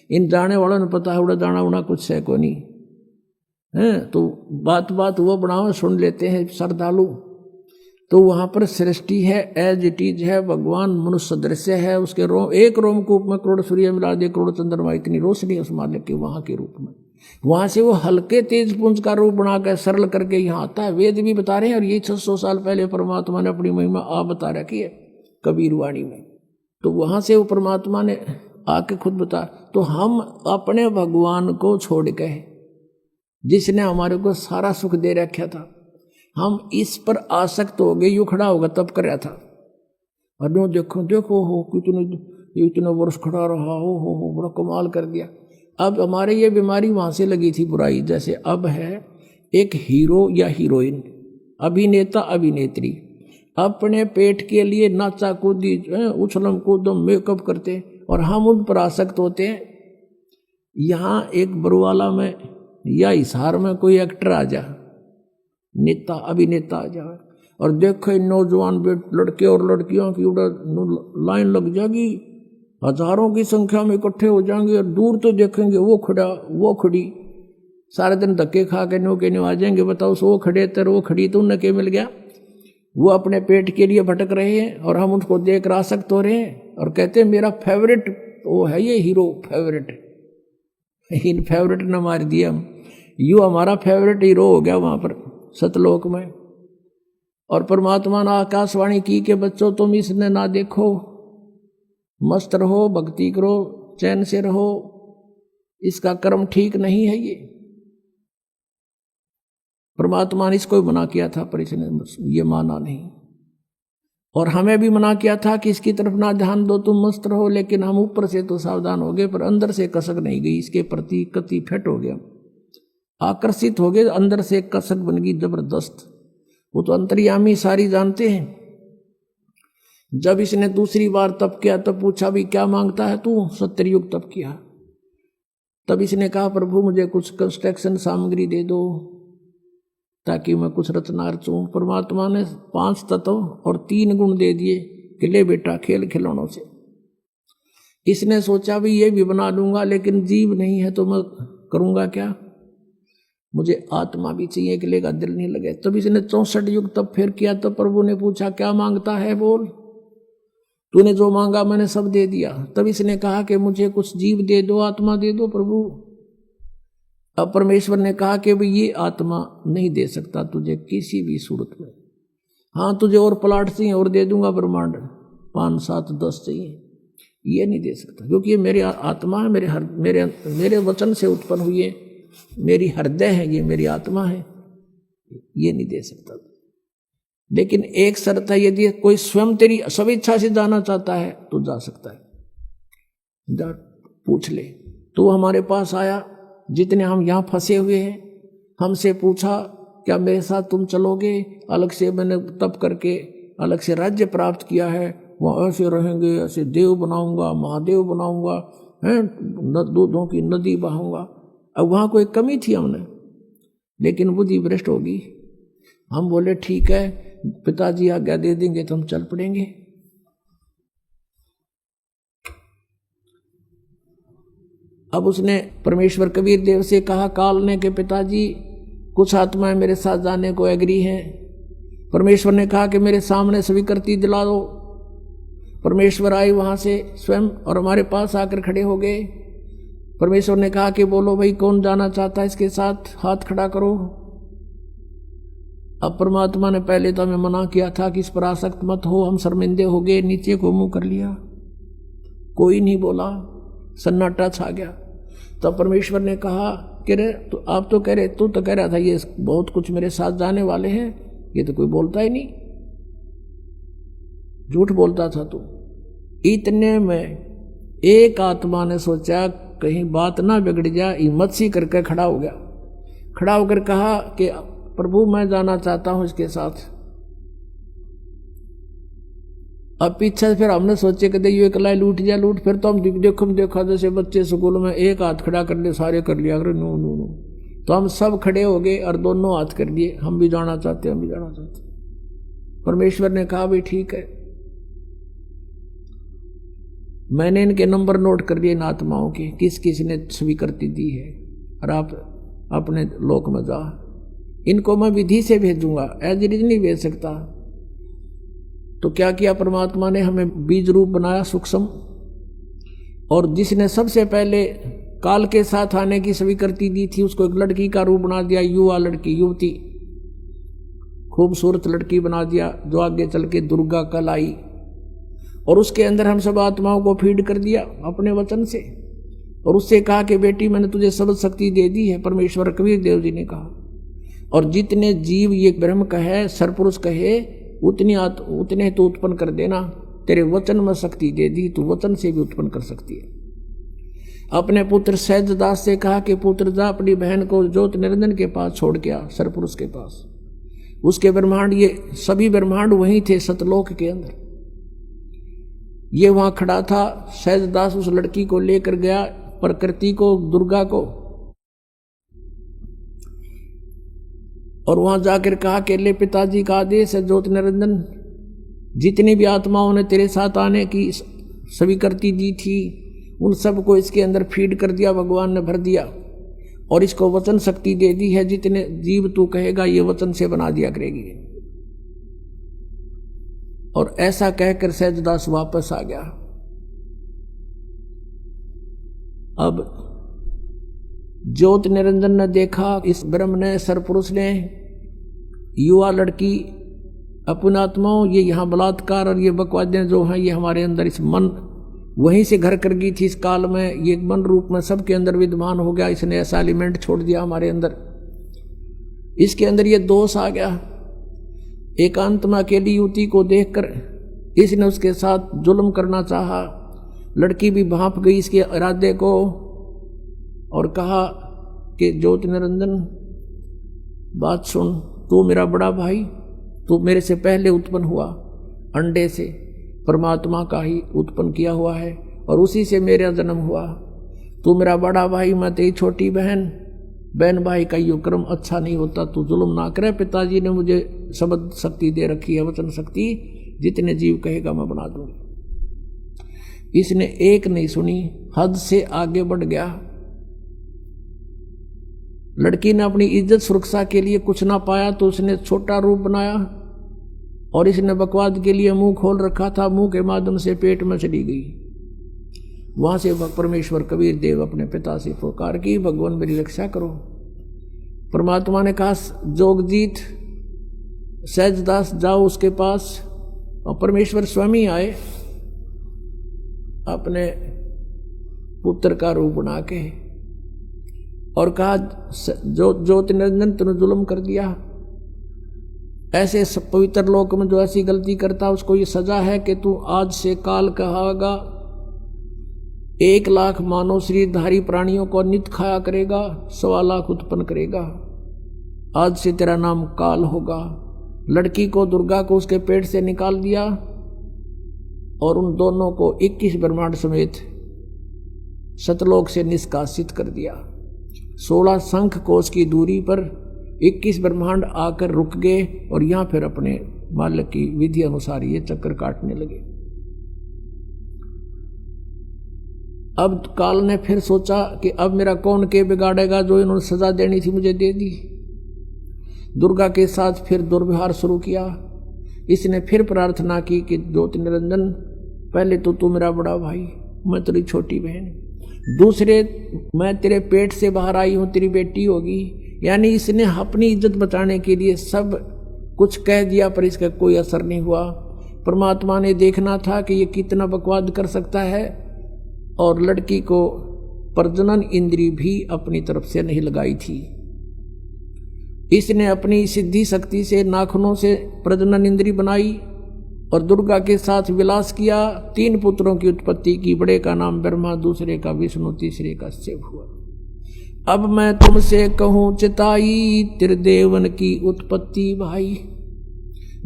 इन जाने वालों ने पता है उड़ा जाना उड़ा कुछ है को नहीं है। तो बात बात वो बनाओ, सुन लेते हैं श्रद्धालु। तो वहाँ पर सृष्टि है, एज इट इज है, भगवान मनुष्य दृश्य है। उसके एक रोमकूप में करोड़ सूर्य मिला दे, करोड़ चंद्रमा, इतनी रोशनी उस मालिक के वहाँ के रूप में। वहाँ से वो हल्के तेज पुंज का रूप बनाकर सरल करके यहाँ आता है। वेद भी बता रहे हैं और ये 600 साल पहले परमात्मा ने अपनी महिमा आप बता रखी है कबीर वाणी में। तो वहाँ से वो परमात्मा ने आके खुद बता। तो हम अपने भगवान को छोड़ के, जिसने हमारे को सारा सुख दे रखा था, हम इस पर आसक्त हो गए। यूँ खड़ा होगा तब कर रहा था, और यूँ देखो देखो हो इतने वर्ष खड़ा रहा, हो बड़ा कमाल कर दिया। अब हमारे ये बीमारी वहाँ से लगी थी बुराई। जैसे अब है एक हीरो या हीरोइन, अभिनेता अभिनेत्री अपने पेट के लिए नाचा कूदी, उछलम कूदम मेकअप करते और हम उन पर आसक्त होते हैं। यहाँ एक बरुवाला में या हिसार में कोई एक्टर आ जा, नेता अभिनेता आ जाए और देखे नौजवान लड़के और लड़कियों की लाइन लग जाएगी, हजारों की संख्या में इकट्ठे हो जाएंगे और दूर तो देखेंगे वो खड़ा वो खड़ी, सारे दिन धक्के खा के नो के नो आ जाएंगे। बताओ वो खड़े तर वो खड़ी, तो उन्हें क्या मिल गया? वो अपने पेट के लिए भटक रहे हैं और हम उनको देख आसक्त हो रहे हैं और कहते हैं मेरा फेवरेट वो है ये हीरो फेवरेट। इन फेवरेट ने मार दिया हम, यू हमारा फेवरेट हीरो हो गया वहाँ पर सतलोक में। और परमात्मा ने आकाशवाणी की कि बच्चों तुम इसने ना देखो, मस्त रहो, भक्ति करो, चैन से रहो, इसका कर्म ठीक नहीं है। ये परमात्मा ने इसको मना किया था पर इसने ये माना नहीं। और हमें भी मना किया था कि इसकी तरफ ना ध्यान दो, तुम मस्त रहो, लेकिन हम ऊपर से तो सावधान हो गए पर अंदर से कसक नहीं गई, इसके प्रति कति फिट हो गया। आकर्षित हो गए, अंदर से एक कसक बन गई जबरदस्त। वो तो अंतर्यामी सारी जानते हैं। जब इसने दूसरी बार तप किया तब पूछा भी क्या मांगता है तू? 70 युग तप किया। तब इसने कहा प्रभु मुझे कुछ कंस्ट्रक्शन सामग्री दे दो ताकि मैं कुछ रचना रचूं। परमात्मा ने 5 तत्व और 3 गुण दे दिए कि ले बेटा खेल खिलौनों से। इसने सोचा भी ये भी बना दूंगा, लेकिन जीव नहीं है तो मैं करूंगा क्या? मुझे आत्मा भी चाहिए कि लेगा दिल नहीं लगे। तब इसने 64 युग तब फिर किया। तब प्रभु ने पूछा क्या मांगता है बोल। तूने जो मांगा मैंने सब दे दिया। तब इसने कहा कि मुझे कुछ जीव दे दो, आत्मा दे दो प्रभु। अब परमेश्वर ने कहा कि भाई ये आत्मा नहीं दे सकता तुझे किसी भी सूरत में। हाँ तुझे और प्लाट चाहिए और दे दूंगा ब्रह्मांड 5, 7, 10 चाहिए, ये नहीं दे सकता क्योंकि ये मेरी आत्मा है, मेरे वचन से उत्पन्न हुई है, मेरी हृदय है, ये मेरी आत्मा है, ये नहीं दे सकता। लेकिन एक शर्त है, यदि कोई स्वयं तेरी स्वेच्छा से जाना चाहता है तो जा सकता है, जा पूछ ले। तो हमारे पास आया, जितने हम यहाँ फंसे हुए हैं, हमसे पूछा क्या मेरे साथ तुम चलोगे? अलग से मैंने तप करके अलग से राज्य प्राप्त किया है, वहाँ ऐसे रहेंगे, ऐसे देव बनाऊंगा, महादेव बनाऊंगा, हैं दूधों की नदी बहाऊंगा। अब वहाँ कोई कमी थी हमने, लेकिन बुद्धि भ्रष्ट होगी। हम बोले ठीक है पिताजी आज्ञा दे देंगे तो हम चल पड़ेंगे। अब उसने परमेश्वर कबीर देव से कहा काल ने के पिताजी कुछ आत्माएं मेरे साथ जाने को एग्री हैं। परमेश्वर ने कहा कि मेरे सामने स्वीकृति दिला दो। परमेश्वर आए वहां से स्वयं और हमारे पास आकर खड़े हो गए। परमेश्वर ने कहा कि बोलो भाई कौन जाना चाहता है इसके साथ, हाथ खड़ा करो। अब परमात्मा ने पहले तो हमें मना किया था कि इस पर आसक्त मत हो, हम शर्मिंदे हो गए, नीचे को मुंह कर लिया, कोई नहीं बोला, सन्नाटा छा गया। तब परमेश्वर ने कहा कि रे तो आप तो कह रहे, तू तो कह रहा था ये बहुत कुछ मेरे साथ जाने वाले हैं, ये तो कोई बोलता ही नहीं, झूठ बोलता था तू। इतने में एक आत्मा ने सोचा कहीं बात ना बिगड़ जाए, हिम्मत सी करके खड़ा हो गया। खड़ा होकर कहा कि प्रभु मैं जाना चाहता हूं इसके साथ। अब पीछे फिर हमने सोचे कि ये कलाई लूट जा लूट, फिर तो हम देखा जैसे बच्चे स्कूल में एक हाथ खड़ा कर ले, सारे कर लिया अगर नो नो नो, तो हम सब खड़े हो गए और दोनों हाथ कर दिए, हम भी जाना चाहते, हम भी जाना चाहते। परमेश्वर ने कहा भाई ठीक है। मैंने इनके नंबर नोट कर दिए इन आत्माओं के, किस किस ने स्वीकृति दी है, और आप अपने लोक में जा। इनको मैं विधि से भेजूंगा, एज इट इज नहीं भेज सकता। तो क्या किया परमात्मा ने, हमें बीज रूप बनाया सूक्ष्म, और जिसने सबसे पहले काल के साथ आने की स्वीकृति दी थी उसको एक लड़की का रूप बना दिया, युवा लड़की, युवती, खूबसूरत लड़की बना दिया, जो आगे चल के दुर्गा कहलाई। और उसके अंदर हम सब आत्माओं को फीड कर दिया अपने वचन से, और उससे कहा कि बेटी मैंने तुझे सब शक्ति दे दी है, परमेश्वर कबीर देव जी ने कहा। और जितने जीव ये ब्रह्म कहे, सरपुरुष कहे, उतने तो उत्पन्न कर देना, तेरे वचन में शक्ति दे दी, तू वचन से भी उत्पन्न कर सकती है। अपने पुत्र सहजदास से कहा कि पुत्र जा अपनी बहन को ज्योत निरंजन के पास छोड़ के आ, सरपुरुष के पास। उसके ब्रह्मांड, ये सभी ब्रह्मांड वहीं थे सतलोक के अंदर। ये वहां खड़ा था, सहजदास उस लड़की को लेकर गया, प्रकृति को, दुर्गा को, और वहां जाकर कहा कि ले पिताजी का आदेश है, ज्योत निरंजन जितनी भी आत्माओं ने तेरे साथ आने की स्वीकृति दी थी उन सबको इसके अंदर फीड कर दिया, भगवान ने भर दिया, और इसको वचन शक्ति दे दी है, जितने जीव तू कहेगा ये वचन से बना दिया करेगी। और ऐसा कहकर सहजदास वापस आ गया। अब ज्योत निरंजन ने देखा, इस ब्रह्म ने, सरपुरुष ने, युवा लड़की, अपनात्माओं, ये यहाँ बलात्कार और ये बकवादें जो हैं ये हमारे अंदर, इस मन वहीं से घर कर गई थी इस काल में, ये मन रूप में सबके अंदर विद्यमान हो गया। इसने ऐसा एलिमेंट छोड़ दिया हमारे अंदर, इसके अंदर ये दोष आ गया। एकांत में अकेली युवती को देखकर इसने उसके साथ जुल्म करना चाहा। लड़की भी भांप गई इसके इरादे को और कहा कि ज्योत निरंजन बात सुन, तू मेरा बड़ा भाई, तू मेरे से पहले उत्पन्न हुआ, अंडे से परमात्मा का ही उत्पन्न किया हुआ है और उसी से मेरा जन्म हुआ। तू मेरा बड़ा भाई, मैं तेरी छोटी बहन, बहन भाई का यो क्रम अच्छा नहीं होता, तू जुल्म ना करे। पिताजी ने मुझे शब्द शक्ति दे रखी है, वचन शक्ति, जितने जीव कहेगा मैं बना दूंगी। इसने एक नहीं सुनी, हद से आगे बढ़ गया। लड़की ने अपनी इज्जत सुरक्षा के लिए कुछ ना पाया तो उसने छोटा रूप बनाया और इसने बकवाद के लिए मुंह खोल रखा था, मुंह के माध्यम से पेट में चली गई। वहां से परमेश्वर कबीर देव अपने पिता से पुकार की, भगवान मेरी रक्षा करो। परमात्मा ने कहा, जोगजीत सहजदास जाओ उसके पास, और परमेश्वर स्वयं आए अपने पुत्र का रूप बना के और कहा, ज्योति निरंजन तूने जुल्म कर दिया। ऐसे पवित्र लोक में जो ऐसी गलती करता उसको ये सजा है कि तू आज से काल कहागा, 1 लाख मानव शरीरधारी प्राणियों को नित खाया करेगा, 1.25 लाख उत्पन्न करेगा। आज से तेरा नाम काल होगा। लड़की को, दुर्गा को उसके पेट से निकाल दिया और उन दोनों को 21 ब्रह्मांड समेत सतलोक से निष्कासित कर दिया। 16 शंख कोश की दूरी पर 21 ब्रह्मांड आकर रुक गए और यहां फिर अपने मालिक की विधि अनुसार ये चक्कर काटने लगे। अब काल ने फिर सोचा कि अब मेरा कौन के बिगाड़ेगा, जो इन्होंने सजा देनी थी मुझे दे दी। दुर्गा के साथ फिर दुर्व्यवहार शुरू किया। इसने फिर प्रार्थना की कि ज्योति निरंजन, पहले तो तू मेरा बड़ा भाई, मैं तेरी छोटी बहन, दूसरे मैं तेरे पेट से बाहर आई हूं, तेरी बेटी होगी। यानी इसने अपनी इज्जत बचाने के लिए सब कुछ कह दिया, पर इसका कोई असर नहीं हुआ। परमात्मा ने देखना था कि ये कितना बकवाद कर सकता है, और लड़की को प्रजनन इंद्री भी अपनी तरफ से नहीं लगाई थी। इसने अपनी सिद्धि शक्ति से नाखूनों से प्रजनन इंद्री बनाई और दुर्गा के साथ विलास किया। 3 पुत्रों की उत्पत्ति की, बड़े का नाम ब्रह्मा, दूसरे का विष्णु, तीसरे का शिव हुआ। अब मैं तुमसे कहूं चिताई, त्रिदेवन की उत्पत्ति भाई।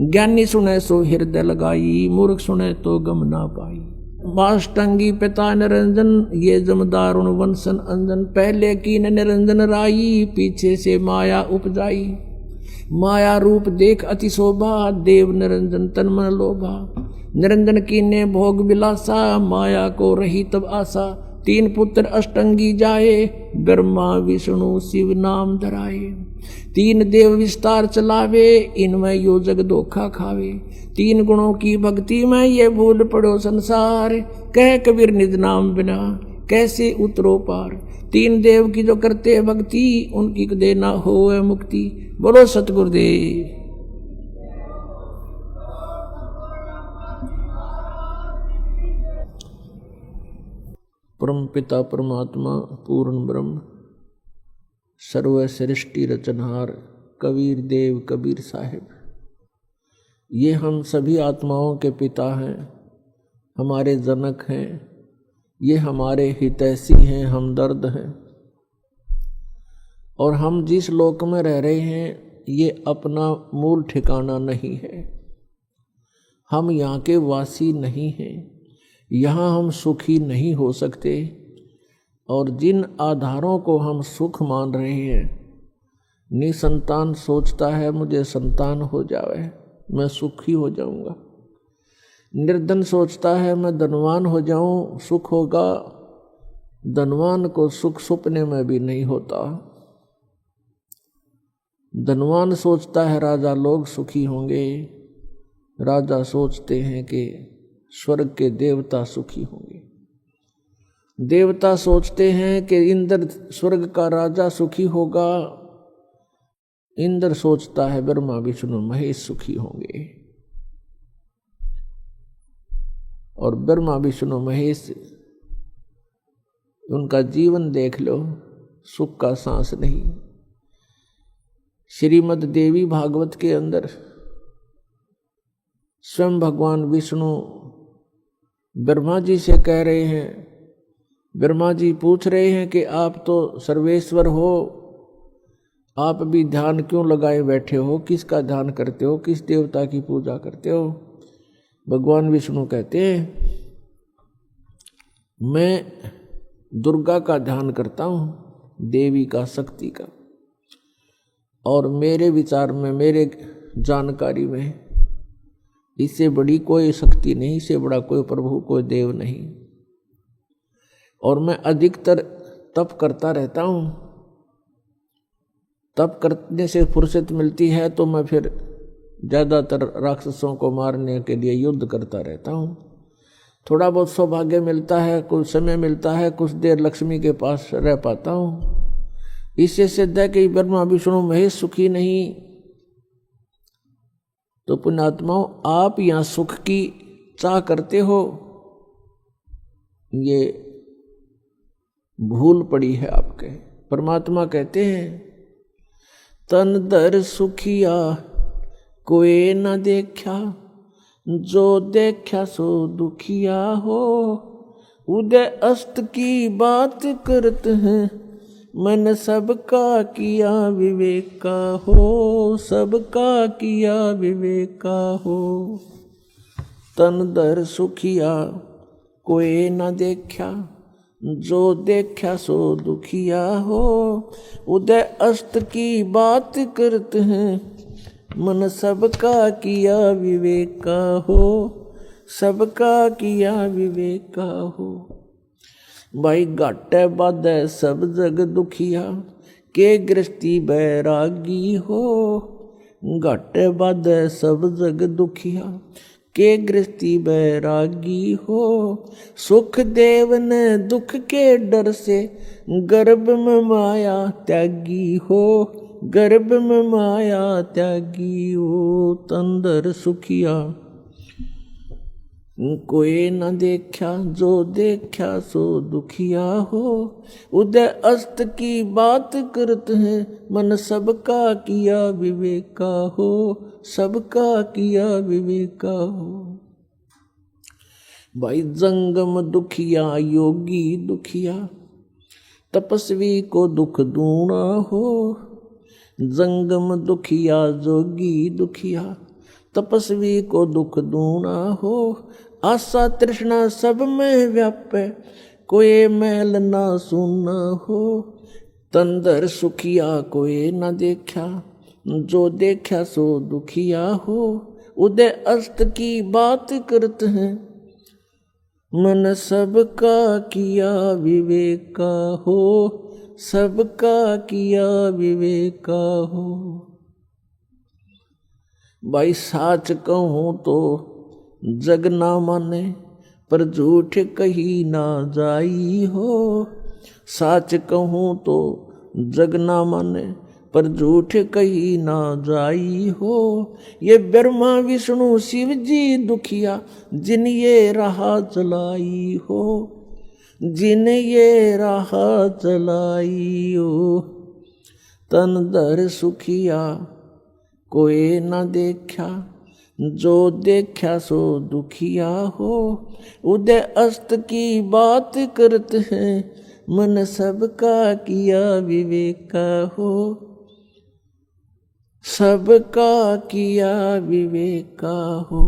ज्ञानी सुने सो हृदय लगाई, मूर्ख सुने तो गम ना पाई। माष्टंगी पिता निरंजन, ये जमदारुण वंशन अंजन। पहले की निरंजन राई, पीछे से माया उपजाई। माया रूप देख अति शोभा, देव निरंजन तन मन लोभा। निरंजन की ने भोग विलासा, माया को रही तब आशा। 3 पुत्र अष्टंगी जाए, ब्रह्मा विष्णु शिव नाम धराए। 3 देव विस्तार चलावे, इनमें यो जग धोखा खावे। 3 गुणों की भक्ति में ये भूल पड़ो संसार, कह कबीर निज नाम बिना कैसे उतरो पार। 3 देव की जो करते भक्ति, उनकी कदे ना होए मुक्ति। बोलो सतगुरुदेव। परम पिता परमात्मा पूर्ण ब्रह्म सर्व सृष्टि रचनहार कबीर देव कबीर साहिब, ये हम सभी आत्माओं के पिता हैं, हमारे जनक हैं, ये हमारे हितैषी हैं, हमदर्द हैं। और हम जिस लोक में रह रहे हैं ये अपना मूल ठिकाना नहीं है। हम यहाँ के वासी नहीं हैं, यहाँ हम सुखी नहीं हो सकते। और जिन आधारों को हम सुख मान रहे हैं, निसंतान सोचता है मुझे संतान हो जावे, मैं सुखी हो जाऊंगा। निर्धन सोचता है मैं धनवान हो जाऊं, सुख होगा। धनवान को सुख सपने में भी नहीं होता। धनवान सोचता है राजा लोग सुखी होंगे, राजा सोचते हैं कि स्वर्ग के देवता सुखी होंगे। देवता सोचते हैं कि इंद्र स्वर्ग का राजा सुखी होगा। इंद्र सोचता है ब्रह्मा विष्णु महेश सुखी होंगे। और ब्रह्मा विष्णु महेश, उनका जीवन देख लो, सुख का सांस नहीं। श्रीमद् देवी भागवत के अंदर स्वयं भगवान विष्णु ब्रह्मा जी से कह रहे हैं, ब्रह्मा जी पूछ रहे हैं कि आप तो सर्वेश्वर हो, आप भी ध्यान क्यों लगाए बैठे हो, किसका ध्यान करते हो, किस देवता की पूजा करते हो। भगवान विष्णु कहते हैं मैं दुर्गा का ध्यान करता हूँ, देवी का, शक्ति का, और मेरे विचार में, मेरे जानकारी में इससे बड़ी कोई शक्ति नहीं, इससे बड़ा कोई प्रभु, कोई देव नहीं। और मैं अधिकतर तप करता रहता हूँ। तप करने से फुर्सत मिलती है तो मैं फिर ज़्यादातर राक्षसों को मारने के लिए युद्ध करता रहता हूँ। थोड़ा बहुत सौभाग्य मिलता है, कुछ समय मिलता है, कुछ देर लक्ष्मी के पास रह पाता हूँ। इससे सिद्ध है कि ब्रह्मा विष्णु महेश सुखी नहीं। तो पुण्यात्माओं, आप यहाँ सुख की चाह करते हो, ये भूल पड़ी है आपके। परमात्मा कहते हैं तन दर सुखिया कोई न देखा, जो देखा सो दुखिया हो। उदय अस्त की बात करते हैं, मन सबका किया विवेका हो, सबका किया विवेका हो। तन दर सुखिया कोई न देखा, जो देखा सो दुखिया हो। उदय अस्त की बात करते हैं, मन सबका किया विवेका हो, सबका किया विवेका हो। भाई घाटे बाधे सब जग दुखिया, के गृहस्थी बैरागी हो। घाटे बाधे सब जग दुखिया, के गृहस्थी बैरागी हो। सुख देव ने दुख के डर से, गर्भ में माया त्यागी हो, गर्भ में माया त्यागी हो। तंदर सुखिया कोई न देखा, जो देखा सो दुखिया हो। उदय अस्त की बात करते हैं, मन सबका किया विवेका हो, सबका किया विवेका हो। भाई जंगम दुखिया योगी दुखिया, तपस्वी को दुख दूना हो। जंगम दुखिया जोगी दुखिया, तपस्वी को दुख दूना हो। आशा तृष्णा सब में व्यापे, कोई मैल ना सुना हो। तंदर सुखिया कोई न देखा, जो देखा सो दुखिया हो। उदय अस्त की बात करते हैं, मन सबका किया विवेका हो, सबका किया विवेका हो। भाई साच कहूँ तो जग ना माने, पर झूठ कही ना जाई हो। साच कहूँ तो जग ना माने, पर झूठ कही ना जाई हो। ये ब्रह्मा विष्णु शिव जी दुखिया, जिन ये राह चलाई हो, जिन ये राह चलाई हो। तन दर सुखिया कोई न देखा, जो देखा सो दुखिया हो। उदय अस्त की बात करते हैं, मन सबका किया विवेका हो, सबका किया विवेका हो।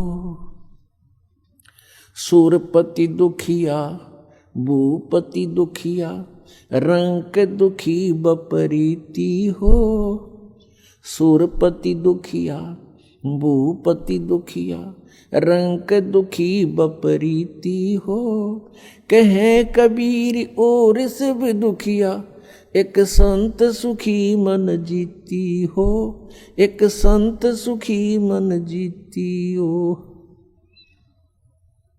सूरपति दुखिया भूपति दुखिया, रंक दुखी बपरीती हो। सूरपति दुखिया भूपति दुखिया, रंक दुखी बपरीती हो। कहे कबीर और सब दुखिया, एक संत सुखी मन जीती हो, एक संत सुखी मन जीती हो।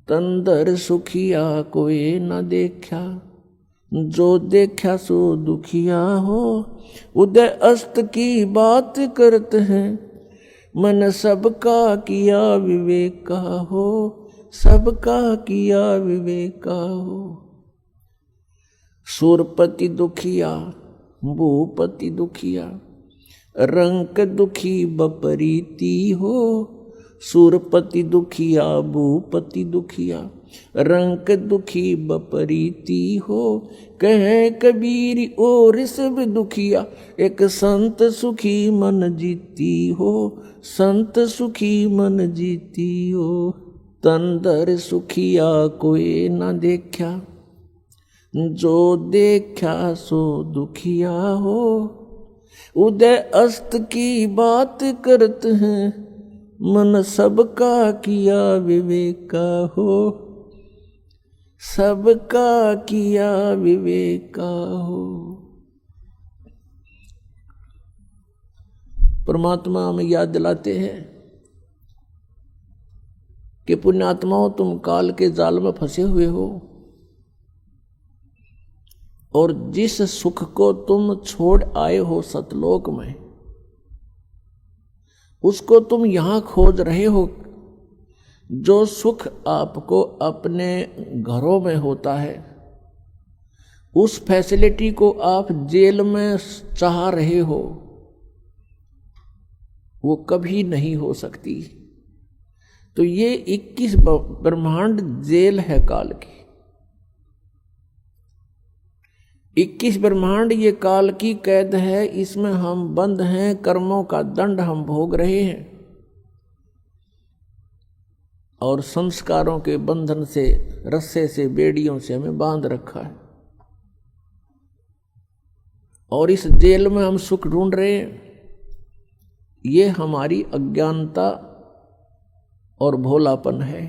तंदर सुखिया कोई न देखा, जो देखा सो दुखिया हो। उदय अस्त की बात करते हैं, मन सबका किया विवेका हो, सबका किया विवेका हो। सूरपति दुखिया भूपति दुखिया, रंक दुखी बपरीती हो। सुरपति दुखिया भूपति दुखिया, रंक दुखी बपरीती हो, कहे कबीर और सब दुखिया, एक संत सुखी मन जीती हो, संत सुखी मन जीती हो। तन धर सुखिया कोई न देखा, जो देखा सो दुखिया हो, उदय अस्त की बात करते हैं, मन सबका किया विवेका हो, सबका किया विवेका हो। परमात्मा हमें याद दिलाते हैं कि पुण्यात्माओं, तुम काल के जाल में फंसे हुए हो और जिस सुख को तुम छोड़ आए हो सतलोक में, उसको तुम यहां खोज रहे हो। जो सुख आपको अपने घरों में होता है, उस फैसिलिटी को आप जेल में चाह रहे हो, वो कभी नहीं हो सकती। तो ये 21 ब्रह्मांड जेल है काल की। 21 ब्रह्मांड ये काल की कैद है, इसमें हम बंद हैं, कर्मों का दंड हम भोग रहे हैं और संस्कारों के बंधन से, रस्से से, बेड़ियों से हमें बांध रखा है और इस जेल में हम सुख ढूंढ रहे हैं। ये हमारी अज्ञानता और भोलापन है।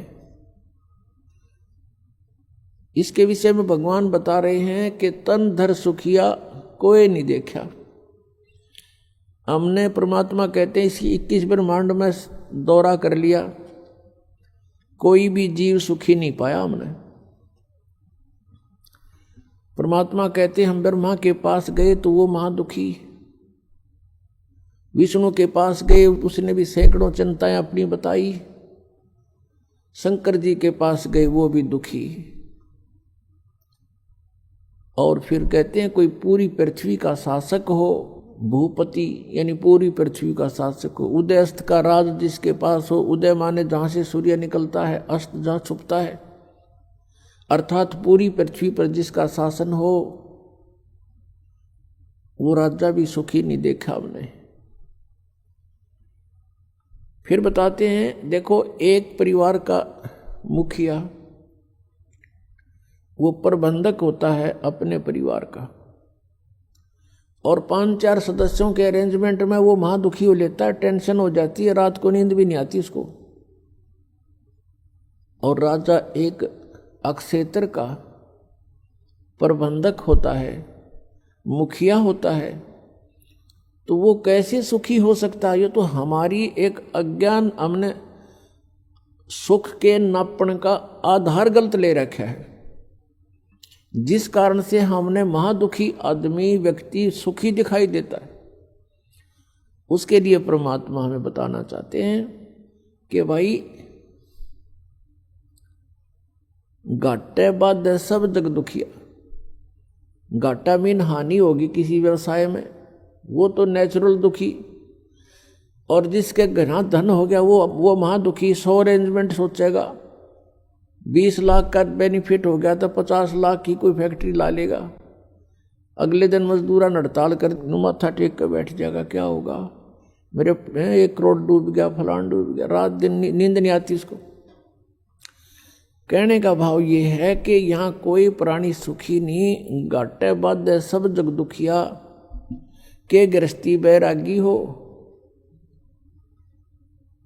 इसके विषय में भगवान बता रहे हैं कि तन धर सुखिया कोई नहीं देखा। हमने, परमात्मा कहते हैं, इसी 21 ब्रह्मांड में दौरा कर लिया, कोई भी जीव सुखी नहीं पाया हमने। परमात्मा कहते हम ब्रह्मा के पास गए तो वो महादुखी, विष्णु के पास गए उसने भी सैकड़ों चिंताएं अपनी बताई, शंकर जी के पास गए वो भी दुखी। और फिर कहते हैं कोई पूरी पृथ्वी का शासक हो, भूपति यानी पूरी पृथ्वी का शासक हो, उदयस्त का राज जिसके पास हो, उदय माने जहां से सूर्य निकलता है, अस्त जहां छुपता है, अर्थात पूरी पृथ्वी पर जिसका शासन हो, वो राजा भी सुखी नहीं देखा हमने। फिर बताते हैं, देखो एक परिवार का मुखिया वो प्रबंधक होता है अपने परिवार का, और 5-4 सदस्यों के अरेंजमेंट में वो महादुखी हो लेता है, टेंशन हो जाती है, रात को नींद भी नहीं आती उसको। और राजा एक अक्षेत्र का प्रबंधक होता है, मुखिया होता है, तो वो कैसे सुखी हो सकता है? ये तो हमारी एक अज्ञान, हमने सुख के नापण का आधार गलत ले रखा है, जिस कारण से हमने महादुखी आदमी, व्यक्ति सुखी दिखाई देता है। उसके लिए परमात्मा हमें बताना चाहते हैं कि भाई घाटे बाद सब जग दुखिया। घाटा मीन हानि होगी किसी व्यवसाय में, वो तो नेचुरल दुखी। और जिसके घना धन हो गया वो महादुखी। 100 अरेंजमेंट सोचेगा, 20 लाख का बेनिफिट हो गया तो 50 लाख की कोई फैक्ट्री ला लेगा, अगले दिन मजदूरा हड़ताल कर माथा टेक कर बैठ जाएगा, क्या होगा, मेरे 1 करोड़ डूब गया, फलान डूब गया, रात दिन नींद नहीं आती उसको। कहने का भाव ये है कि यहाँ कोई प्राणी सुखी नहीं, घाटे बाद सब जग दुखिया। के गृहस्थी बैरागी हो,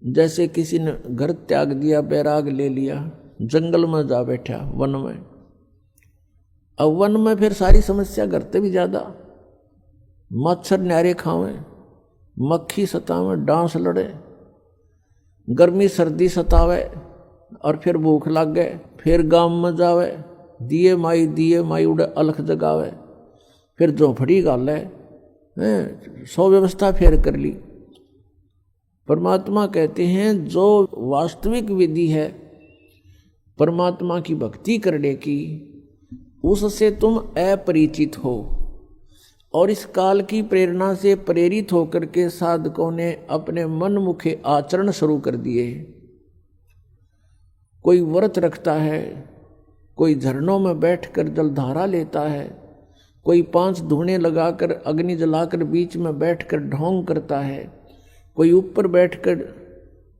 जैसे किसी ने घर त्याग दिया, बैराग ले लिया, जंगल में जा बैठा, वन में। अब वन में फिर सारी समस्या करते भी ज्यादा, मच्छर न्यारे खावे, मक्खी सतावे, डांस लड़े, गर्मी सर्दी सतावे, और फिर भूख लग गए, फिर गांव में जावे, दिए माई उड़े अलख जगावे, फिर झोंपड़ी गाले, 100 व्यवस्था फेर कर ली। परमात्मा कहते हैं जो वास्तविक विधि है परमात्मा की भक्ति करने की, उससे तुम अपरिचित हो। और इस काल की प्रेरणा से प्रेरित होकर के साधकों ने अपने मन मुखे आचरण शुरू कर दिए। कोई व्रत रखता है, कोई झरनों में बैठकर जलधारा लेता है, कोई 5 धूणे लगाकर अग्नि जलाकर बीच में बैठकर ढोंग करता है, कोई ऊपर बैठकर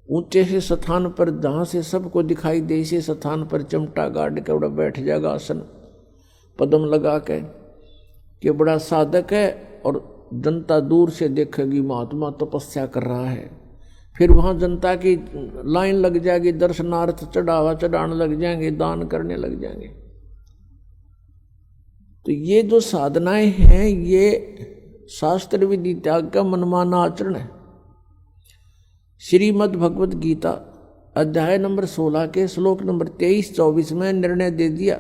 ऊंचे से स्थान पर जहाँ से सबको दिखाई दे से स्थान पर चिमटा गाड़ के बड़ा बैठ जाएगा आसन पद्म लगा के कि बड़ा साधक है, और जनता दूर से देखेगी महात्मा तपस्या कर रहा है। फिर वहाँ जनता की लाइन लग जाएगी, दर्शनार्थ चढ़ावा चढ़ाने लग जाएंगे, दान करने लग जाएंगे। तो ये जो साधनाएं हैं ये शास्त्र विधि त्याग का मनमाना आचरण है। श्रीमद् भगवत गीता अध्याय नंबर 16 के श्लोक नंबर 23-24 में निर्णय दे दिया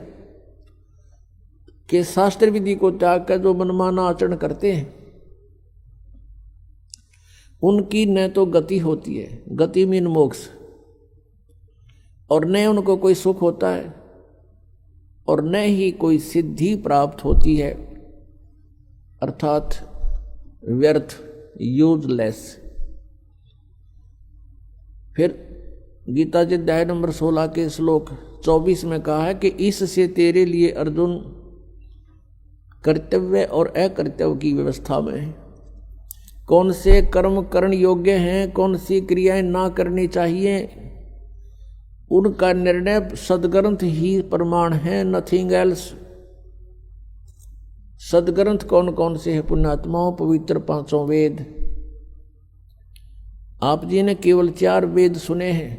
कि शास्त्र विधि को त्याग कर जो मनमाना आचरण करते हैं उनकी न तो गति होती है, गति मीन मोक्ष, और न उनको कोई सुख होता है, और न ही कोई सिद्धि प्राप्त होती है, अर्थात व्यर्थ, यूजलेस। फिर गीता जी अध्याय नंबर 16 के श्लोक 24 में कहा है कि इससे तेरे लिए अर्जुन कर्तव्य और अकर्तव्य की व्यवस्था में है। कौन से कर्म करण योग्य हैं, कौन सी क्रियाएं ना करनी चाहिए, उनका निर्णय सदग्रंथ ही प्रमाण है, नथिंग एल्स। सदग्रंथ कौन कौन से हैं पुण्यात्माओं? पवित्र 5 वेद। आप जी ने केवल 4 वेद सुने हैं,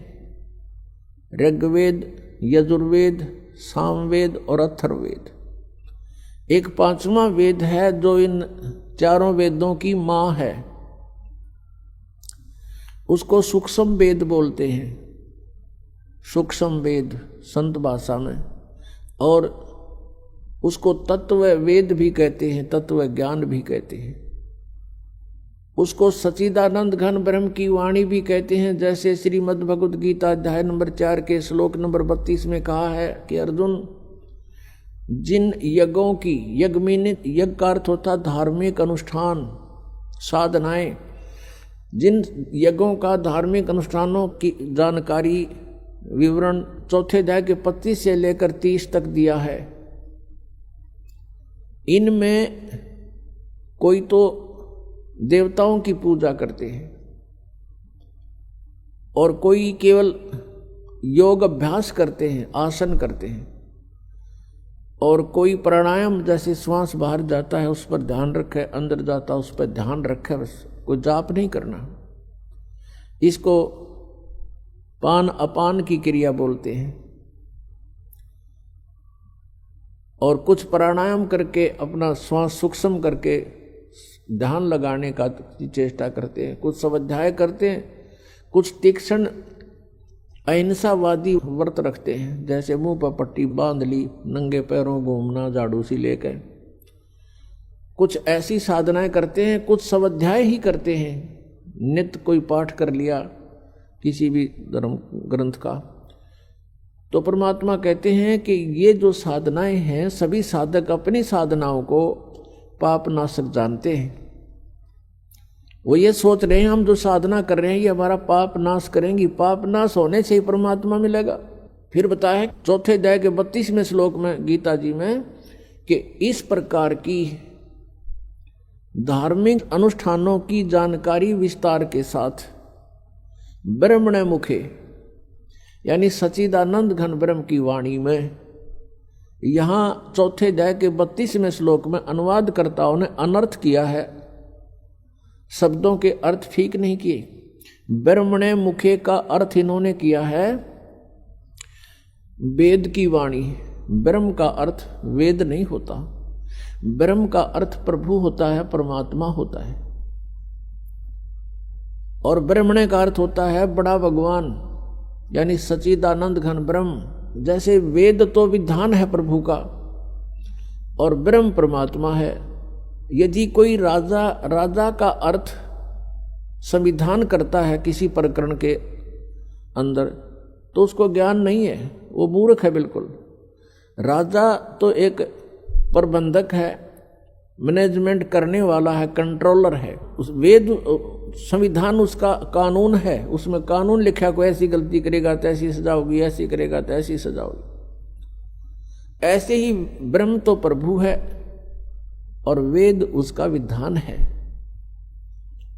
ऋग्वेद, यजुर्वेद, सामवेद और अथर्ववेद। एक 5वां वेद है जो इन 4 वेदों की मां है, उसको सूक्ष्म वेद बोलते हैं, सूक्ष्म वेद संत भाषा में, और उसको तत्व वेद भी कहते हैं, तत्व ज्ञान भी कहते हैं। उसको सच्चिदानंद घन ब्रह्म की वाणी भी कहते हैं, जैसे श्रीमद् भगवद गीता अध्याय नंबर 4 के श्लोक नंबर 32 में कहा है कि अर्जुन, जिन यज्ञों की, यज्ञ का अर्थ होता धार्मिक अनुष्ठान, साधनाएं, जिन यज्ञों का धार्मिक अनुष्ठानों की जानकारी विवरण 4 अध्याय के 25 से लेकर 30 तक दिया है, इनमें कोई तो देवताओं की पूजा करते हैं और कोई केवल योग अभ्यास करते हैं, आसन करते हैं, और कोई प्राणायाम जैसे श्वास बाहर जाता है उस पर ध्यान रखे, अंदर जाता है उस पर ध्यान रखे, बस कोई जाप नहीं करना। इसको पान अपान की क्रिया बोलते हैं। और कुछ प्राणायाम करके अपना श्वास सूक्ष्म करके ध्यान लगाने का चेष्टा करते हैं, कुछ स्वाध्याय करते हैं, कुछ तीक्ष्ण अहिंसावादी व्रत रखते हैं, जैसे मुंह पर पट्टी बांध ली, नंगे पैरों घूमना, झाड़ू सी लेकर, कुछ ऐसी साधनाएं करते हैं, कुछ स्वाध्याय ही करते हैं, नित्य कोई पाठ कर लिया किसी भी धर्म ग्रंथ का। तो परमात्मा कहते हैं कि ये जो साधनाएं हैं, सभी साधक अपनी साधनाओं को पाप नाशक जानते हैं। वो ये सोच रहे हैं हम जो साधना कर रहे हैं ये हमारा पाप नाश करेंगी, पाप नाश होने से ही परमात्मा मिलेगा। फिर बताया 4 अध्याय के 32वें श्लोक में गीता जी में कि इस प्रकार की धार्मिक अनुष्ठानों की जानकारी विस्तार के साथ ब्रह्मण मुखे यानी सच्चिदानंद घन ब्रह्म की वाणी में, यहाँ 4 अध्याय के 32वें श्लोक में अनुवादकर्ताओं ने अनर्थ किया है, शब्दों के अर्थ ठीक नहीं किए। ब्रह्मणे मुखे का अर्थ इन्होंने किया है वेद की वाणी। ब्रह्म का अर्थ वेद नहीं होता, ब्रह्म का अर्थ प्रभु होता है, परमात्मा होता है। और ब्रह्मणे का अर्थ होता है बड़ा भगवान यानी सच्चिदानंद घन ब्रह्म। जैसे वेद तो विधान है प्रभु का और ब्रह्म परमात्मा है। यदि कोई राजा का अर्थ संविधान करता है किसी प्रकरण के अंदर तो उसको ज्ञान नहीं है, वो मूर्ख है बिल्कुल। राजा तो एक प्रबंधक है, मैनेजमेंट करने वाला है, कंट्रोलर है। उस वेद संविधान उसका कानून है, उसमें कानून लिखा को ऐसी गलती करेगा तो ऐसी सजा होगी, ऐसी करेगा तो ऐसी सजा होगी। ऐसे ही ब्रह्म तो प्रभु है और वेद उसका विधान है।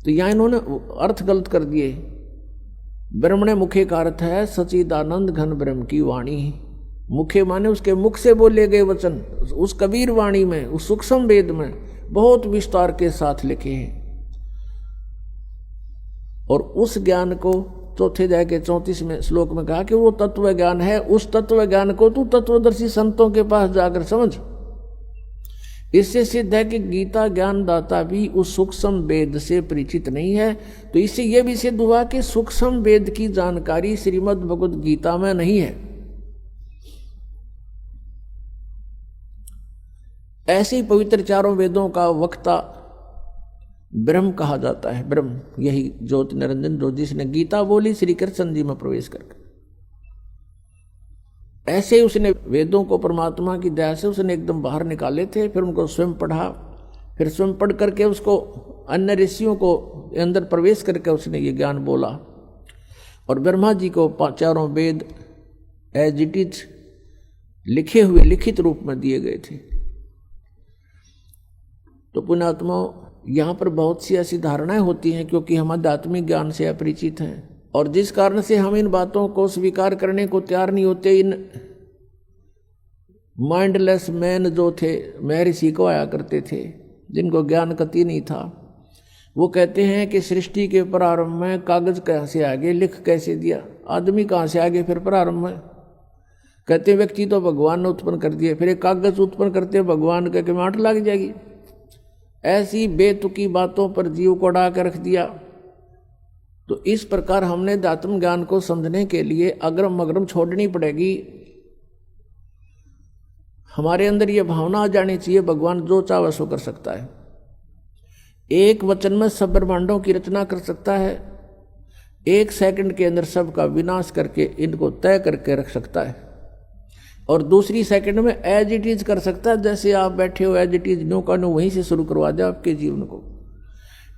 तो यहां इन्होंने अर्थ गलत कर दिए। ब्रह्मणे मुखे का अर्थ है सच्चिदानंद घन ब्रह्म की वाणी। मुखे माने उसके मुख से बोले गए वचन, उस कबीर वाणी में, उस सूक्ष्म वेद में बहुत विस्तार के साथ लिखे हैं। और उस ज्ञान को चौथे अध्याय के 34वें श्लोक में कहा कि वो तत्व ज्ञान है। उस तत्व ज्ञान को तू तत्वदर्शी संतों के पास जाकर समझ। इससे सिद्ध है कि गीता ज्ञानदाता भी उस सूक्ष्म वेद से परिचित नहीं है। तो इससे यह भी सिद्ध हुआ कि सूक्ष्म वेद की जानकारी श्रीमद् भगवद गीता में नहीं है। ऐसे ही पवित्र चारों वेदों का वक्ता ब्रह्म कहा जाता है। ब्रह्म यही ज्योति निरंजन जो जिसने गीता बोली श्री कृष्ण जी में प्रवेश करके। ऐसे ही उसने वेदों को परमात्मा की दया से उसने एकदम बाहर निकाले थे, फिर उनको स्वयं पढ़ा, फिर स्वयं पढ़ करके उसको अन्य ऋषियों को अंदर प्रवेश करके उसने ये ज्ञान बोला। और ब्रह्मा जी को चारों वेद एज इट इज लिखे हुए लिखित रूप में दिए गए थे। तो पुण्यात्माओं, यहाँ पर बहुत सी ऐसी धारणाएं होती हैं क्योंकि हम आध्यात्मिक ज्ञान से अपरिचित हैं और जिस कारण से हम इन बातों को स्वीकार करने को तैयार नहीं होते। इन माइंडलेस मैन जो थे, महर्षि को आया करते थे, जिनको ज्ञान कति नहीं था, वो कहते हैं कि सृष्टि के प्रारंभ में कागज कहाँ से आगे, लिख कैसे दिया, आदमी कहाँ से आगे फिर प्रारंभ में। कहते हैं व्यक्ति तो भगवान ने उत्पन्न कर दिया, फिर एक कागज उत्पन्न करते भगवान कह के माठ लग जाएगी। ऐसी बेतुकी बातों पर जीव को अड़ा कर रख दिया। तो इस प्रकार हमने आत्म ज्ञान को समझने के लिए अग्रम अग्रम छोड़नी पड़ेगी। हमारे अंदर यह भावना आ जानी चाहिए भगवान जो चाहे सो कर सकता है। एक वचन में सब ब्रह्मांडों की रचना कर सकता है, एक सेकंड के अंदर सबका विनाश करके इनको तय करके रख सकता है, और दूसरी सेकंड में एज इट इज कर सकता है। जैसे आप बैठे हो एज इट इज न्यू का न्यू वहीं से शुरू करवा दे आपके जीवन को।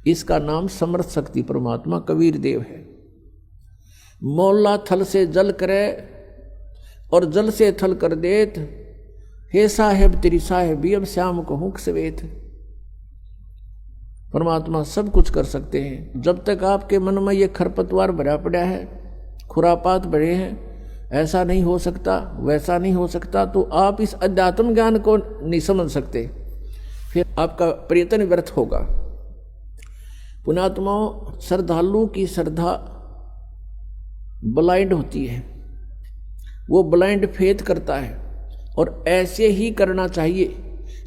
इसका नाम समर्थ शक्ति परमात्मा कबीर देव है। मौला थल से जल करे और जल से थल कर देत, हे साहेब तेरी साहेबी अब श्याम को हुक सवेत। परमात्मा सब कुछ कर सकते हैं। जब तक आपके मन में ये खरपतवार भरा पड़ा है, खुरापात भरे हैं, ऐसा नहीं हो सकता वैसा नहीं हो सकता, तो आप इस अध्यात्म ज्ञान को नहीं समझ सकते, फिर आपका प्रयत्न व्यर्थ होगा। पुण्यात्माओं, श्रद्धालु की श्रद्धा ब्लाइंड होती है, वो ब्लाइंड फेथ करता है और ऐसे ही करना चाहिए।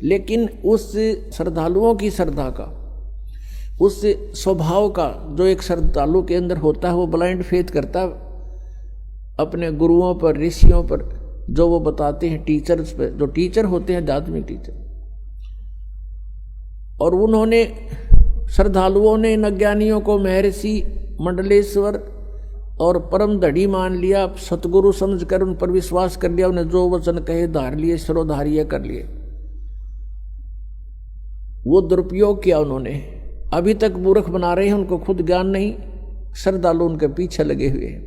लेकिन उस श्रद्धालुओं की श्रद्धा का, उस स्वभाव का जो एक श्रद्धालु के अंदर होता है, वो ब्लाइंड फेथ करता है अपने गुरुओं पर, ऋषियों पर, जो वो बताते हैं, टीचर्स पर, जो टीचर होते हैं आध्यात्मिक टीचर। और उन्होंने श्रद्धालुओं ने इन अज्ञानियों को महर्षि, मंडलेश्वर और परम धड़ी मान लिया, सतगुरु समझकर उन पर विश्वास कर लिया, उन्हें जो वचन कहे धार लिए, सरोधार्य कर लिए। वो दुरुपयोग किया उन्होंने। अभी तक मूर्ख बना रहे हैं, उनको खुद ज्ञान नहीं, श्रद्धालु उनके पीछे लगे हुए हैं।